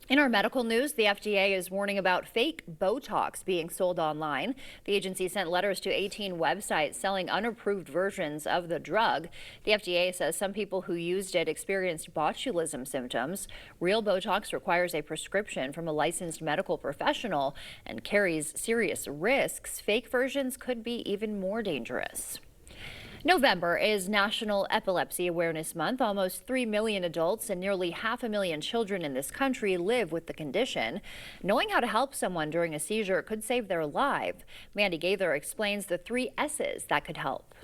In our medical news, the FDA is warning about fake Botox being sold online. The agency sent letters to 18 websites selling unapproved versions of the drug. The FDA says some people who used it experienced botulism symptoms. Real Botox requires a prescription from a licensed medical professional and carries serious risks. Fake versions could be even more dangerous. November is National Epilepsy Awareness Month. Almost 3 million adults and nearly 500,000 children in this country live with the condition. Knowing how to help someone during a seizure could save their life. Mandy Gaither explains the 3 S's that could help.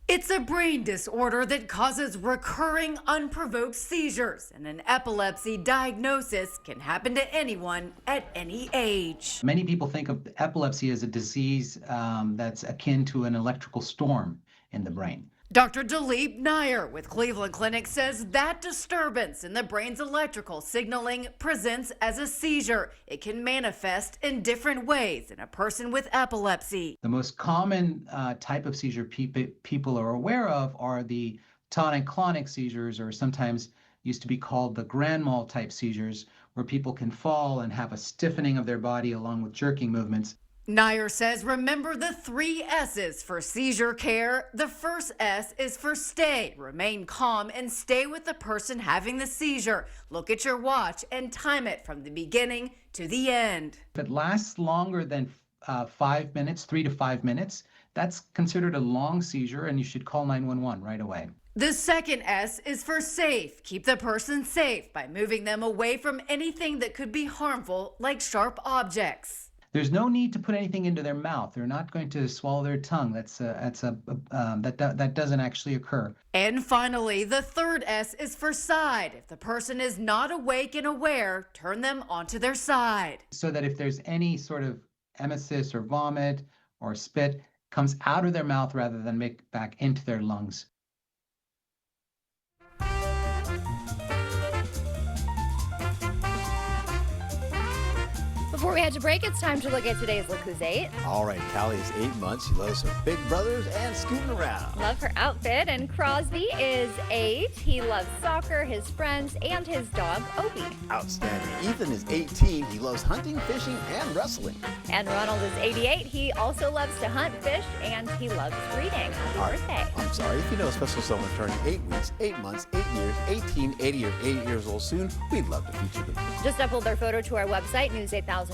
It's a brain disorder that causes recurring unprovoked seizures, and an epilepsy diagnosis can happen to anyone at any age. Many people think of epilepsy as a disease that's akin to an electrical storm in the brain. Dr. Dilip Nair with Cleveland Clinic says that disturbance in the brain's electrical signaling presents as a seizure. It can manifest in different ways in a person with epilepsy. The most common type of seizure people are aware of are the tonic-clonic seizures, or sometimes used to be called the grand mal type seizures, where people can fall and have a stiffening of their body along with jerking movements. Nair says remember the 3 S's for seizure care. The first S is for stay. Remain calm and stay with the person having the seizure. Look at your watch and time it from the beginning to the end. If it lasts longer than 5 minutes, 3 to 5 minutes, that's considered a long seizure and you should call 911 right away. The second S is for safe. Keep the person safe by moving them away from anything that could be harmful, like sharp objects. There's no need to put anything into their mouth. They're not going to swallow their tongue. That doesn't actually occur. And finally, the third S is for side. If the person is not awake and aware, turn them onto their side. So that if there's any sort of emesis or vomit or spit, comes out of their mouth rather than make back into their lungs. Before we head to break, it's time to look at today's Look Who's 8. All right, Callie is 8 months. She loves her big brothers and scooting around. Love her outfit. And Crosby is 8. He loves soccer, his friends, and his dog, Opie. Outstanding. Ethan is 18. He loves hunting, fishing, and wrestling. And Ronald is 88. He also loves to hunt, fish, and he loves reading. Happy birthday. I'm sorry. If you know a special someone turning 8 weeks, 8 months, 8 years, 18, 80, or 80 years old soon, we'd love to feature them. Just upload their photo to our website, news8000.com,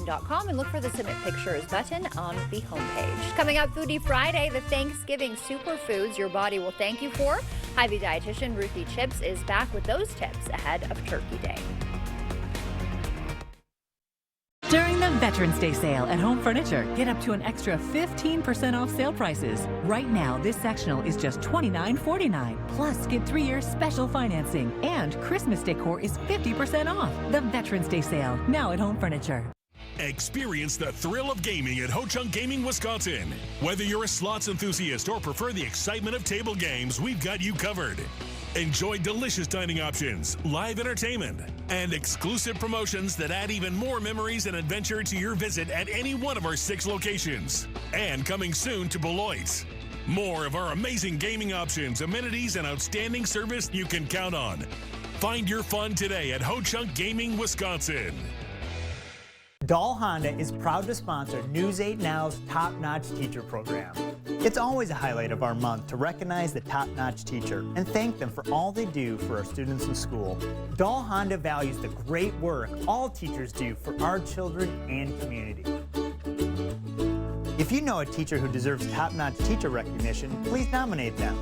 and look for the Submit Pictures button on the homepage. Coming up, Foodie Friday, the Thanksgiving superfoods your body will thank you for. Hy-Vee dietitian Ruthie Chips is back with those tips ahead of Turkey Day. During the Veterans Day sale at Home Furniture, get up to an extra 15% off sale prices. Right now, this sectional is just $29.49. Plus, get 3 years special financing. And Christmas decor is 50% off. The Veterans Day sale, now at Home Furniture. Experience the thrill of gaming at Ho-Chunk Gaming, Wisconsin. Whether you're a slots enthusiast or prefer the excitement of table games, we've got you covered. Enjoy delicious dining options, live entertainment, and exclusive promotions that add even more memories and adventure to your visit at any one of our 6 locations. And coming soon to Beloit. More of our amazing gaming options, amenities, and outstanding service you can count on. Find your fun today at Ho-Chunk Gaming, Wisconsin. Dahl Honda is proud to sponsor News 8 Now's Top-Notch Teacher Program. It's always a highlight of our month to recognize the top-notch teacher and thank them for all they do for our students in school. Dahl Honda values the great work all teachers do for our children and community. If you know a teacher who deserves top-notch teacher recognition, please nominate them.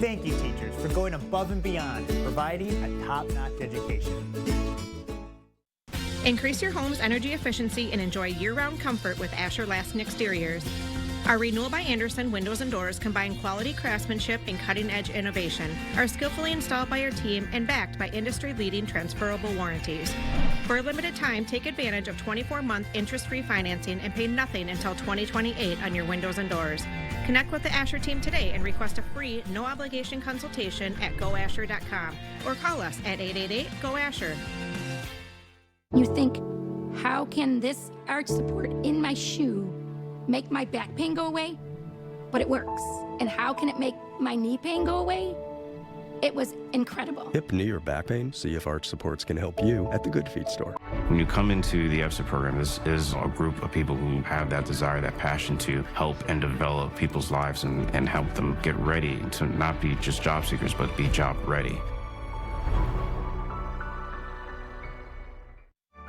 Thank you, teachers, for going above and beyond and providing a top-notch education. Increase your home's energy efficiency and enjoy year-round comfort with Asher-Laston Exteriors. Our Renewal by Andersen windows and doors combine quality craftsmanship and cutting-edge innovation, are skillfully installed by our team and backed by industry-leading transferable warranties. For a limited time, take advantage of 24-month interest-free financing and pay nothing until 2028 on your windows and doors. Connect with the Asher team today and request a free, no-obligation consultation at goasher.com or call us at 888-GO-ASHER. You think, how can this arch support in my shoe make my back pain go away? But it works. And how can it make my knee pain go away? It was incredible. Hip, knee, or back pain? See if Arch Supports can help you at the Good Feet store. When you come into the EFSA program, this is a group of people who have that desire, that passion to help and develop people's lives and help them get ready to not be just job seekers, but be job ready.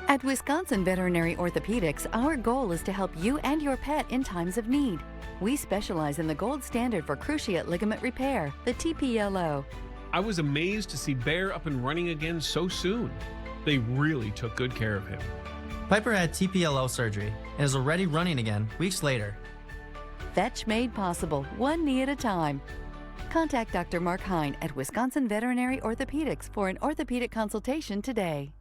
At Wisconsin Veterinary Orthopedics, our goal is to help you and your pet in times of need. We specialize in the gold standard for cruciate ligament repair, the TPLO. I was amazed to see Bear up and running again so soon. They really took good care of him. Piper had TPLO surgery and is already running again weeks later. Fetch made possible, one knee at a time. Contact Dr. Mark Hine at Wisconsin Veterinary Orthopedics for an orthopedic consultation today.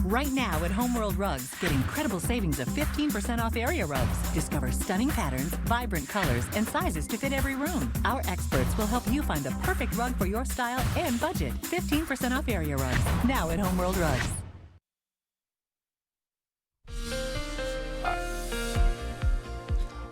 Right now at Homeworld Rugs, get incredible savings of 15% off area rugs. Discover stunning patterns, vibrant colors, and sizes to fit every room. Our experts will help you find the perfect rug for your style and budget. 15% off area rugs. Now at Homeworld Rugs.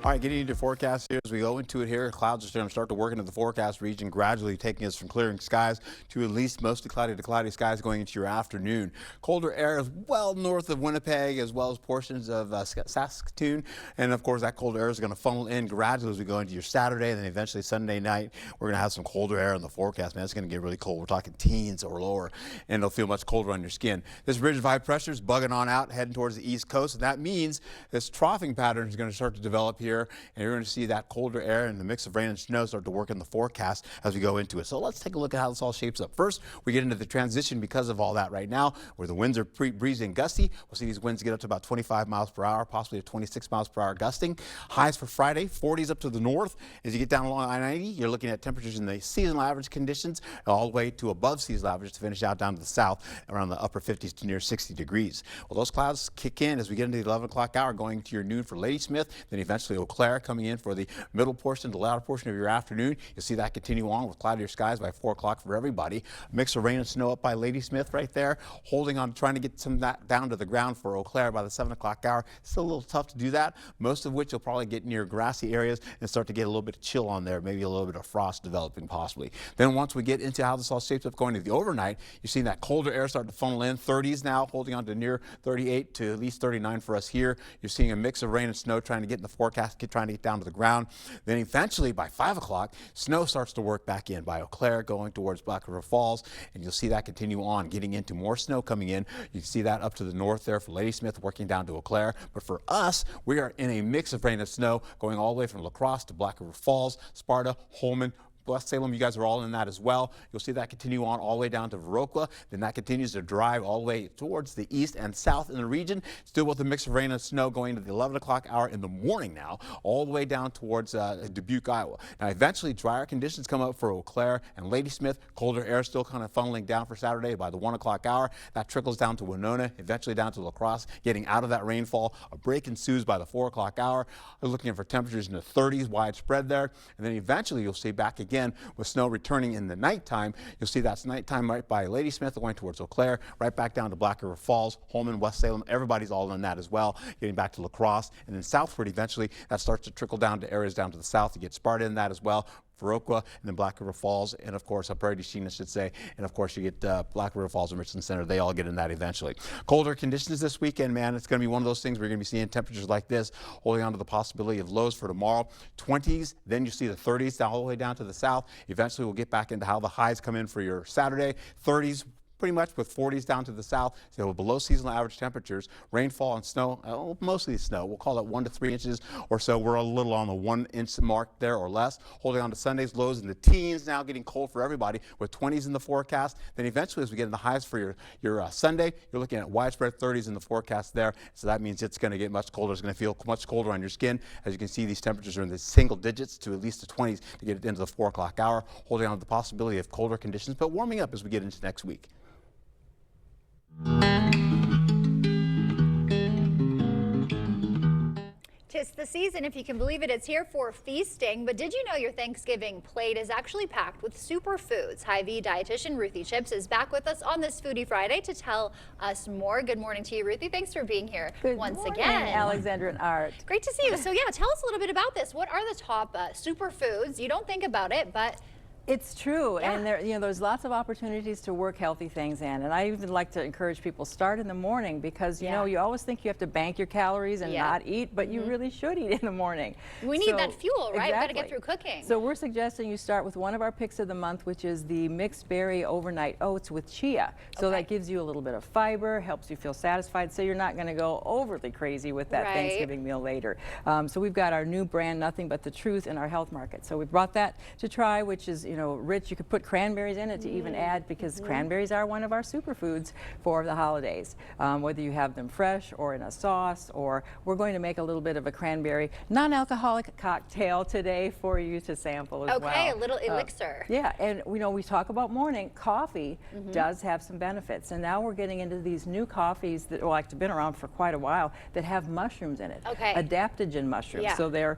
All right, getting into forecast here as we go into it here. Clouds are going to start to work into the forecast region, gradually taking us from clearing skies to at least mostly cloudy to cloudy skies going into your afternoon. Colder air is well north of Winnipeg as well as portions of Saskatoon. And of course, that colder air is going to funnel in gradually as we go into your Saturday and then eventually Sunday night. We're going to have some colder air in the forecast, man. It's going to get really cold. We're talking teens or lower, and it'll feel much colder on your skin. This ridge of high pressure is bugging on out, heading towards the east coast. And that means this troughing pattern is going to start to develop here. And you're going to see that colder air and the mix of rain and snow start to work in the forecast as we go into it. So let's take a look at how this all shapes up. First, we get into the transition because of all that right now, where the winds are breezy and gusty. We'll see these winds get up to about 25 miles per hour, possibly to 26 miles per hour gusting. Highs for Friday, 40s up to the north. As you get down along I-90, you're looking at temperatures in the seasonal average conditions all the way to above seasonal average to finish out down to the south around the upper 50s to near 60 degrees. Well, those clouds kick in as we get into the 11 o'clock hour, going to your noon for Ladysmith, then eventually Eau Claire coming in for the middle portion, the latter portion of your afternoon. You'll see that continue on with cloudier skies by 4 o'clock for everybody. A mix of rain and snow up by Ladysmith right there, holding on, trying to get some of that down to the ground for Eau Claire by the 7 o'clock hour. Still a little tough to do that, most of which you'll probably get near grassy areas and start to get a little bit of chill on there, maybe a little bit of frost developing possibly. Then once we get into how this all shapes up going to the overnight, you're seeing that colder air start to funnel in, 30s now, holding on to near 38 to at least 39 for us here. You're seeing a mix of rain and snow trying to get in the forecast, trying to get down to the ground. Then eventually by 5 o'clock, snow starts to work back in by Eau Claire going towards Black River Falls, and you'll see that continue on, getting into more snow coming in. You can see that up to the north there for Ladysmith, working down to Eau Claire. But for us, we are in a mix of rain and snow going all the way from La Crosse to Black River Falls, Sparta, Holman, West Salem, you guys are all in that as well. You'll see that continue on all the way down to Viroqua. Then that continues to drive all the way towards the east and south in the region. Still with a mix of rain and snow going to the 11 o'clock hour in the morning now, all the way down towards Dubuque, Iowa. Now, eventually, drier conditions come up for Eau Claire and Ladysmith. Colder air still kind of funneling down for Saturday by the 1 o'clock hour. That trickles down to Winona, eventually down to La Crosse, getting out of that rainfall. A break ensues by the 4 o'clock hour. We're looking for temperatures in the 30s widespread there. And then eventually, you'll see back again with snow returning in the nighttime. You'll see that's nighttime right by Ladysmith going towards Eau Claire, right back down to Black River Falls, Holman, West Salem. Everybody's all in that as well, getting back to La Crosse. And then southward eventually, that starts to trickle down to areas down to the south. You get Sparta in that as well. Viroqua, and then Black River Falls, and of course, Prairie du Chien, I should say, and of course, you get Black River Falls and Richland Center. They all get in that eventually. Colder conditions this weekend, man. It's going to be one of those things where you're going to be seeing temperatures like this, holding on to the possibility of lows for tomorrow. 20s, then you see the 30s all the way down to the south. Eventually, we'll get back into how the highs come in for your Saturday. 30s. Pretty much with 40s down to the south, so below seasonal average temperatures, rainfall and snow, mostly snow. We'll call it 1 to 3 inches or so. We're a little on the 1 inch mark there or less. Holding on to Sunday's lows in the teens, now getting cold for everybody with 20s in the forecast. Then eventually, as we get in the highs for your Sunday, you're looking at widespread 30s in the forecast there. So that means it's going to get much colder. It's going to feel much colder on your skin. As you can see, these temperatures are in the single digits to at least the 20s to get it into the 4 o'clock hour. Holding on to the possibility of colder conditions, but warming up as we get into next week. 'Tis the season, if you can believe it. It's here for feasting. But did you know your Thanksgiving plate is actually packed with superfoods? Hy-Vee dietitian Ruthie Chips is back with us on this Foodie Friday to tell us more. Good morning to you, Ruthie. Thanks for being here once again. Alexandra and Art. Great to see you. So yeah, tell us a little bit about this. What are the top superfoods? You don't think about it, but it's true, and there's lots of opportunities to work healthy things in, and I even like to encourage people start in the morning because you know you always think you have to bank your calories and not eat, but you really should eat in the morning. We need that fuel, right? Exactly. We've got to get through cooking. So we're suggesting you start with one of our picks of the month, which is the mixed berry overnight oats with chia. So that gives you a little bit of fiber, helps you feel satisfied, so you're not going to go overly crazy with that Thanksgiving meal later. So we've got our new brand, Nothing But the Truth, in our health market. So we brought that to try, which is rich. You could put cranberries in it to even add, because cranberries are one of our superfoods for the holidays. Whether you have them fresh or in a sauce, or we're going to make a little bit of a cranberry non-alcoholic cocktail today for you to sample as well. Okay, a little elixir. Yeah, and we talk about morning coffee does have some benefits, and now we're getting into these new coffees that have been around for quite a while that have mushrooms in it. Okay. Adaptogen mushrooms. Yeah. So they're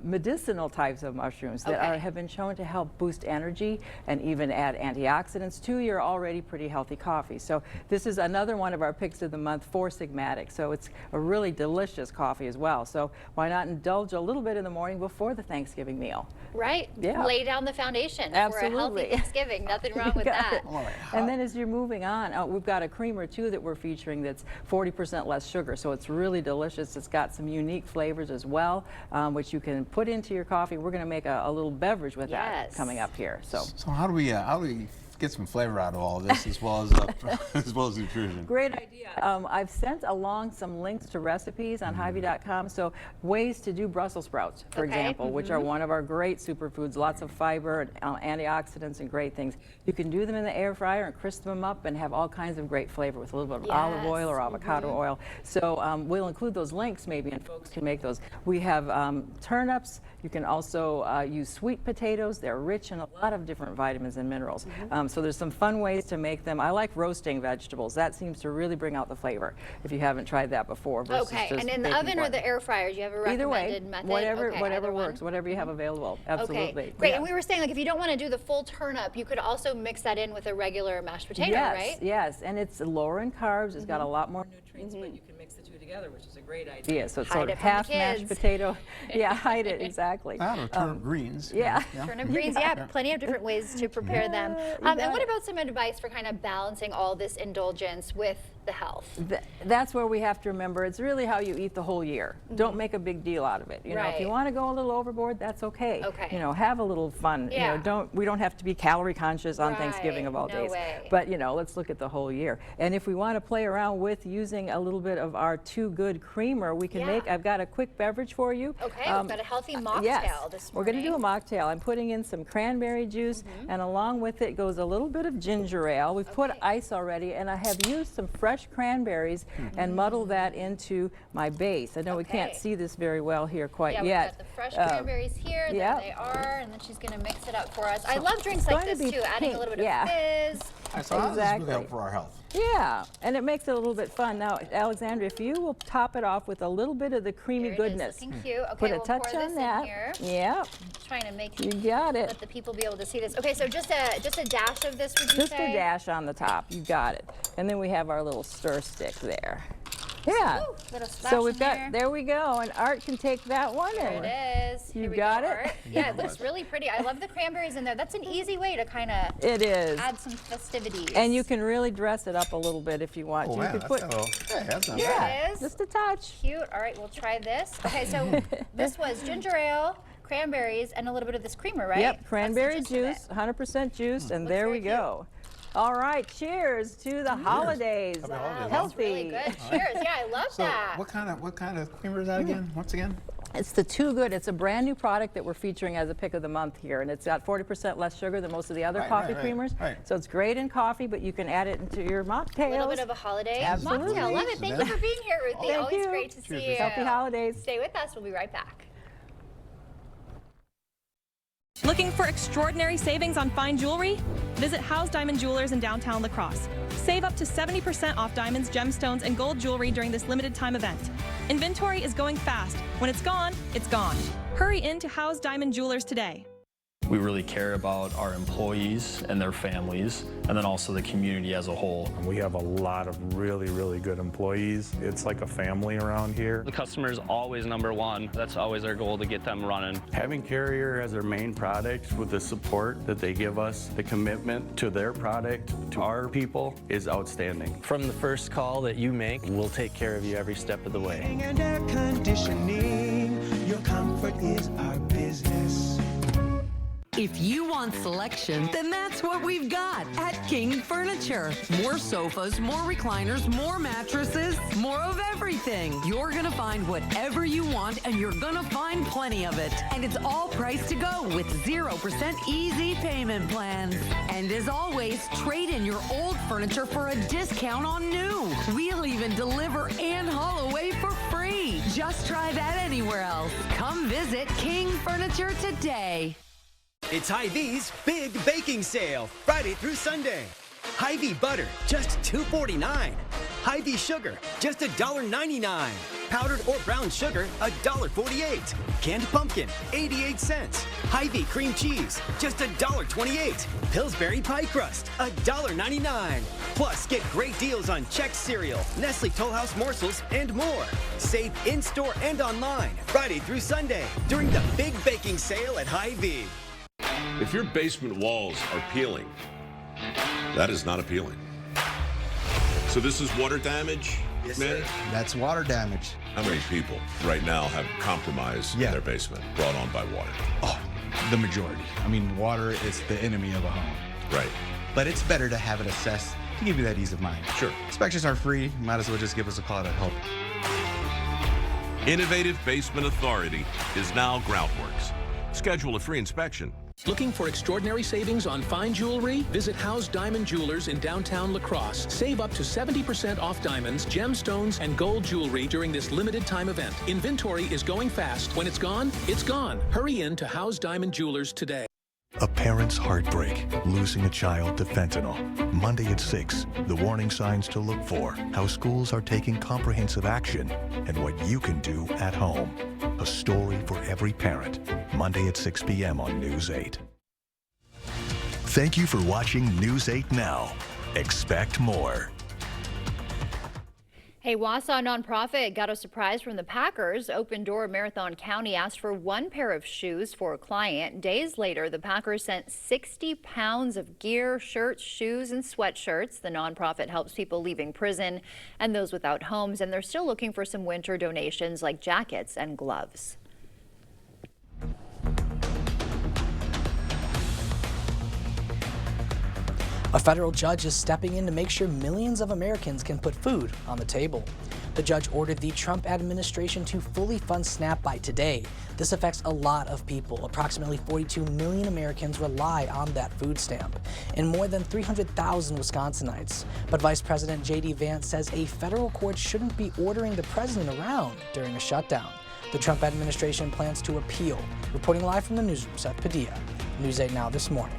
medicinal types of mushrooms that have been shown to help boost energy and even add antioxidants to your already pretty healthy coffee. So this is another one of our picks of the month for Sigmatic. So it's a really delicious coffee as well. So why not indulge a little bit in the morning before the Thanksgiving meal? Right. Yeah. Lay down the foundation Absolutely. for a healthy Thanksgiving. Nothing wrong with that. And then as you're moving on, we've got a creamer too that we're featuring that's 40% less sugar. So it's really delicious. It's got some unique flavors as well, which you can put into your coffee. We're going to make a little beverage with that coming up here. So how do we get some flavor out of all of this, as well as nutrition? Great idea. I've sent along some links to recipes on Hy-Vee.com. So ways to do Brussels sprouts, for example, which are one of our great superfoods, lots of fiber and antioxidants and great things. You can do them in the air fryer and crisp them up and have all kinds of great flavor with a little bit of olive oil or avocado oil. So we'll include those links maybe, and folks can make those. We have turnips. You can also use sweet potatoes. They're rich in a lot of different vitamins and minerals. So there's some fun ways to make them. I like roasting vegetables. That seems to really bring out the flavor if you haven't tried that before. Okay, and in the oven or the air fryer, do you have a recommended method? Whatever works, whatever you have available. Absolutely. Okay, great. And we were saying, like, if you don't want to do the full turnip, you could also mix that in with a regular mashed potato, right? Yes, and it's lower in carbs. It's got a lot more nutrients, but you can mix the two together, which is a great idea. So it's sort of half mashed potato. Yeah, hide it, exactly. Or turnip greens. Yeah. Turnip greens, plenty of different ways to prepare them. And what about some advice for kind of balancing all this indulgence with the health? That's where we have to remember, it's really how you eat the whole year. Don't make a big deal out of it. You know, if you want to go a little overboard, that's okay. You know, have a little fun. You know, we don't have to be calorie conscious on Thanksgiving of all days. But you know, let's look at the whole year. And if we want to play around with using a little bit of our Too Good creamer, we can make, I've got a quick beverage for you. Okay, we've got a healthy mocktail this morning. We're going to do a mocktail. I'm putting in some cranberry juice, and along with it goes a little bit of ginger ale. We've put ice already, and I have used some fresh cranberries and muddled that into my base. I know we can't see this very well here quite yet. We've got the fresh cranberries here. There they are, and then she's going to mix it up for us. I love drinks like this too, adding a little bit of fizz. So this is really helpful for our health. Yeah, and it makes it a little bit fun. Now, Alexandria, if you will top it off with a little bit of the creamy goodness. Is looking cute. Okay, put a we'll touch pour this on that. In here. Yeah. Trying to make you got it. Let the people be able to see this. Okay, so just a dash of this, would you say? Just a dash on the top. You got it. And then we have our little stir stick there. Yeah. Ooh, little splash so we've got, there we go, and Art can take that one. There it is. You got it? Art. Yeah, it looks really pretty. I love the cranberries in there. That's an easy way to kind of add some festivities. And you can really dress it up a little bit if you want to. You Wow, could put, that's not Here bad. it is. Just a touch. Cute. All right, we'll try this. Okay, so this was ginger ale, cranberries, and a little bit of this creamer, right? Yep, cranberry juice, 100% juice, and there we go. All right, cheers to the holidays. Healthy. Really good. Cheers. Yeah, I love that. What kind of creamer is that again? Once again? It's the Too Good. It's a brand new product that we're featuring as a pick of the month here, and it's got 40% less sugar than most of the other coffee creamers. So it's great in coffee, but you can add it into your mocktails. A little bit of a holiday Absolutely. mocktail. Love it. Thank you for being here, Ruthie. Thank Always you. great to see you. Happy holidays. Stay with us. We'll be right back. Looking for extraordinary savings on fine jewelry? Visit House Diamond Jewelers in downtown La Crosse. Save up to 70% off diamonds, gemstones, and gold jewelry during this limited time event. Inventory is going fast. When it's gone, it's gone. Hurry in to House Diamond Jewelers today. We really care about our employees and their families, and then also the community as a whole. We have a lot of really good employees. It's like a family around here. The customer is always number one. That's always our goal, to get them running. Having Carrier as our main product, with the support that they give us, the commitment to their product, to our people, is outstanding. From the first call that you make, we'll take care of you every step of the way. And air conditioning, your comfort is our business. If you want selection, then that's what we've got at King Furniture. More sofas, more recliners, more mattresses, more of everything. You're gonna find whatever you want, and you're gonna find plenty of it. And it's all priced to go with 0% easy payment plans. And as always, trade in your old furniture for a discount on new. We'll even deliver and haul away for free. Just try that anywhere else. Come visit King Furniture today. It's Hy-Vee's Big Baking Sale, Friday through Sunday. Hy-Vee butter, just $2.49. Hy-Vee sugar, just $1.99. Powdered or brown sugar, $1.48. Canned pumpkin, 88 cents. Hy-Vee cream cheese, just $1.28. Pillsbury pie crust, $1.99. Plus, get great deals on Chex cereal, Nestle Toll House morsels, and more. Save in-store and online, Friday through Sunday, during the Big Baking Sale at Hy-Vee. If your basement walls are peeling, that is not appealing. So this is water damage, Yes, man? sir. That's water damage. How many people right now have compromise in their basement brought on by water? Oh, the majority. I mean, water is the enemy of a home. Right. But it's better to have it assessed to give you that ease of mind. Sure. Inspections are free. Might as well just give us a call to help. Innovative Basement Authority is now Groundworks. Schedule a free inspection. Looking for extraordinary savings on fine jewelry? Visit House Diamond Jewelers in downtown La Crosse. Save up to 70% off diamonds, gemstones, and gold jewelry during this limited time event. Inventory is going fast. When it's gone, it's gone. Hurry in to House Diamond Jewelers today. A parent's heartbreak, losing a child to fentanyl. Monday at 6, the warning signs to look for, how schools are taking comprehensive action, and what you can do at home. A story for every parent. Monday at 6 p.m. on News 8. Thank you for watching News 8 Now. Expect more. Hey, Wausau nonprofit got a surprise from the Packers. Open Door Marathon County asked for one pair of shoes for a client. Days later, the Packers sent 60 pounds of gear, shirts, shoes, and sweatshirts. The nonprofit helps people leaving prison and those without homes, and they're still looking for some winter donations like jackets and gloves. A federal judge is stepping in to make sure millions of Americans can put food on the table. The judge ordered the Trump administration to fully fund SNAP by today. This affects a lot of people. Approximately 42 million Americans rely on that food stamp, and more than 300,000 Wisconsinites. But Vice President J.D. Vance says a federal court shouldn't be ordering the president around during a shutdown. The Trump administration plans to appeal. Reporting live from the newsroom, Seth Padilla, News 8 Now this morning.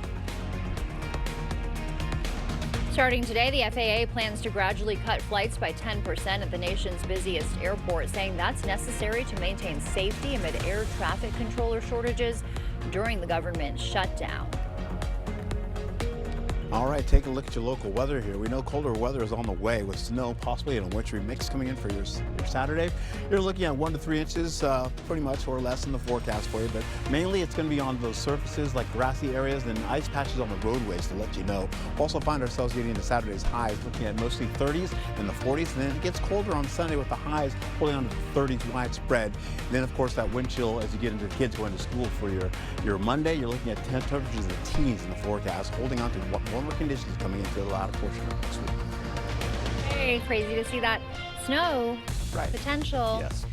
Starting today, the FAA plans to gradually cut flights by 10% at the nation's busiest airport, saying that's necessary to maintain safety amid air traffic controller shortages during the government shutdown. All right, take a look at your local weather here. We know colder weather is on the way with snow, possibly in a wintry mix coming in for your Saturday. You're looking at 1 to 3 inches, pretty much or less in the forecast for you, but mainly it's going to be on those surfaces like grassy areas and ice patches on the roadways to let you know. Also find ourselves getting into Saturday's highs, looking at mostly 30s and the 40s, and then it gets colder on Sunday with the highs holding on to the 30s widespread. And then, of course, that wind chill as you get into kids going to school for your Monday. You're looking at temperatures in the teens in the forecast, holding on to warmer conditions coming into the latter portion of this week. Very crazy to see that snow potential. Yes.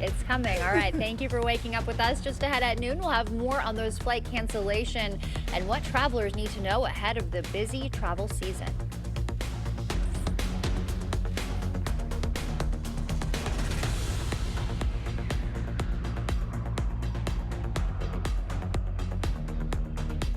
It's coming. All right. Thank you for waking up with us. Just ahead at noon, we'll have more on those flight cancellation and what travelers need to know ahead of the busy travel season.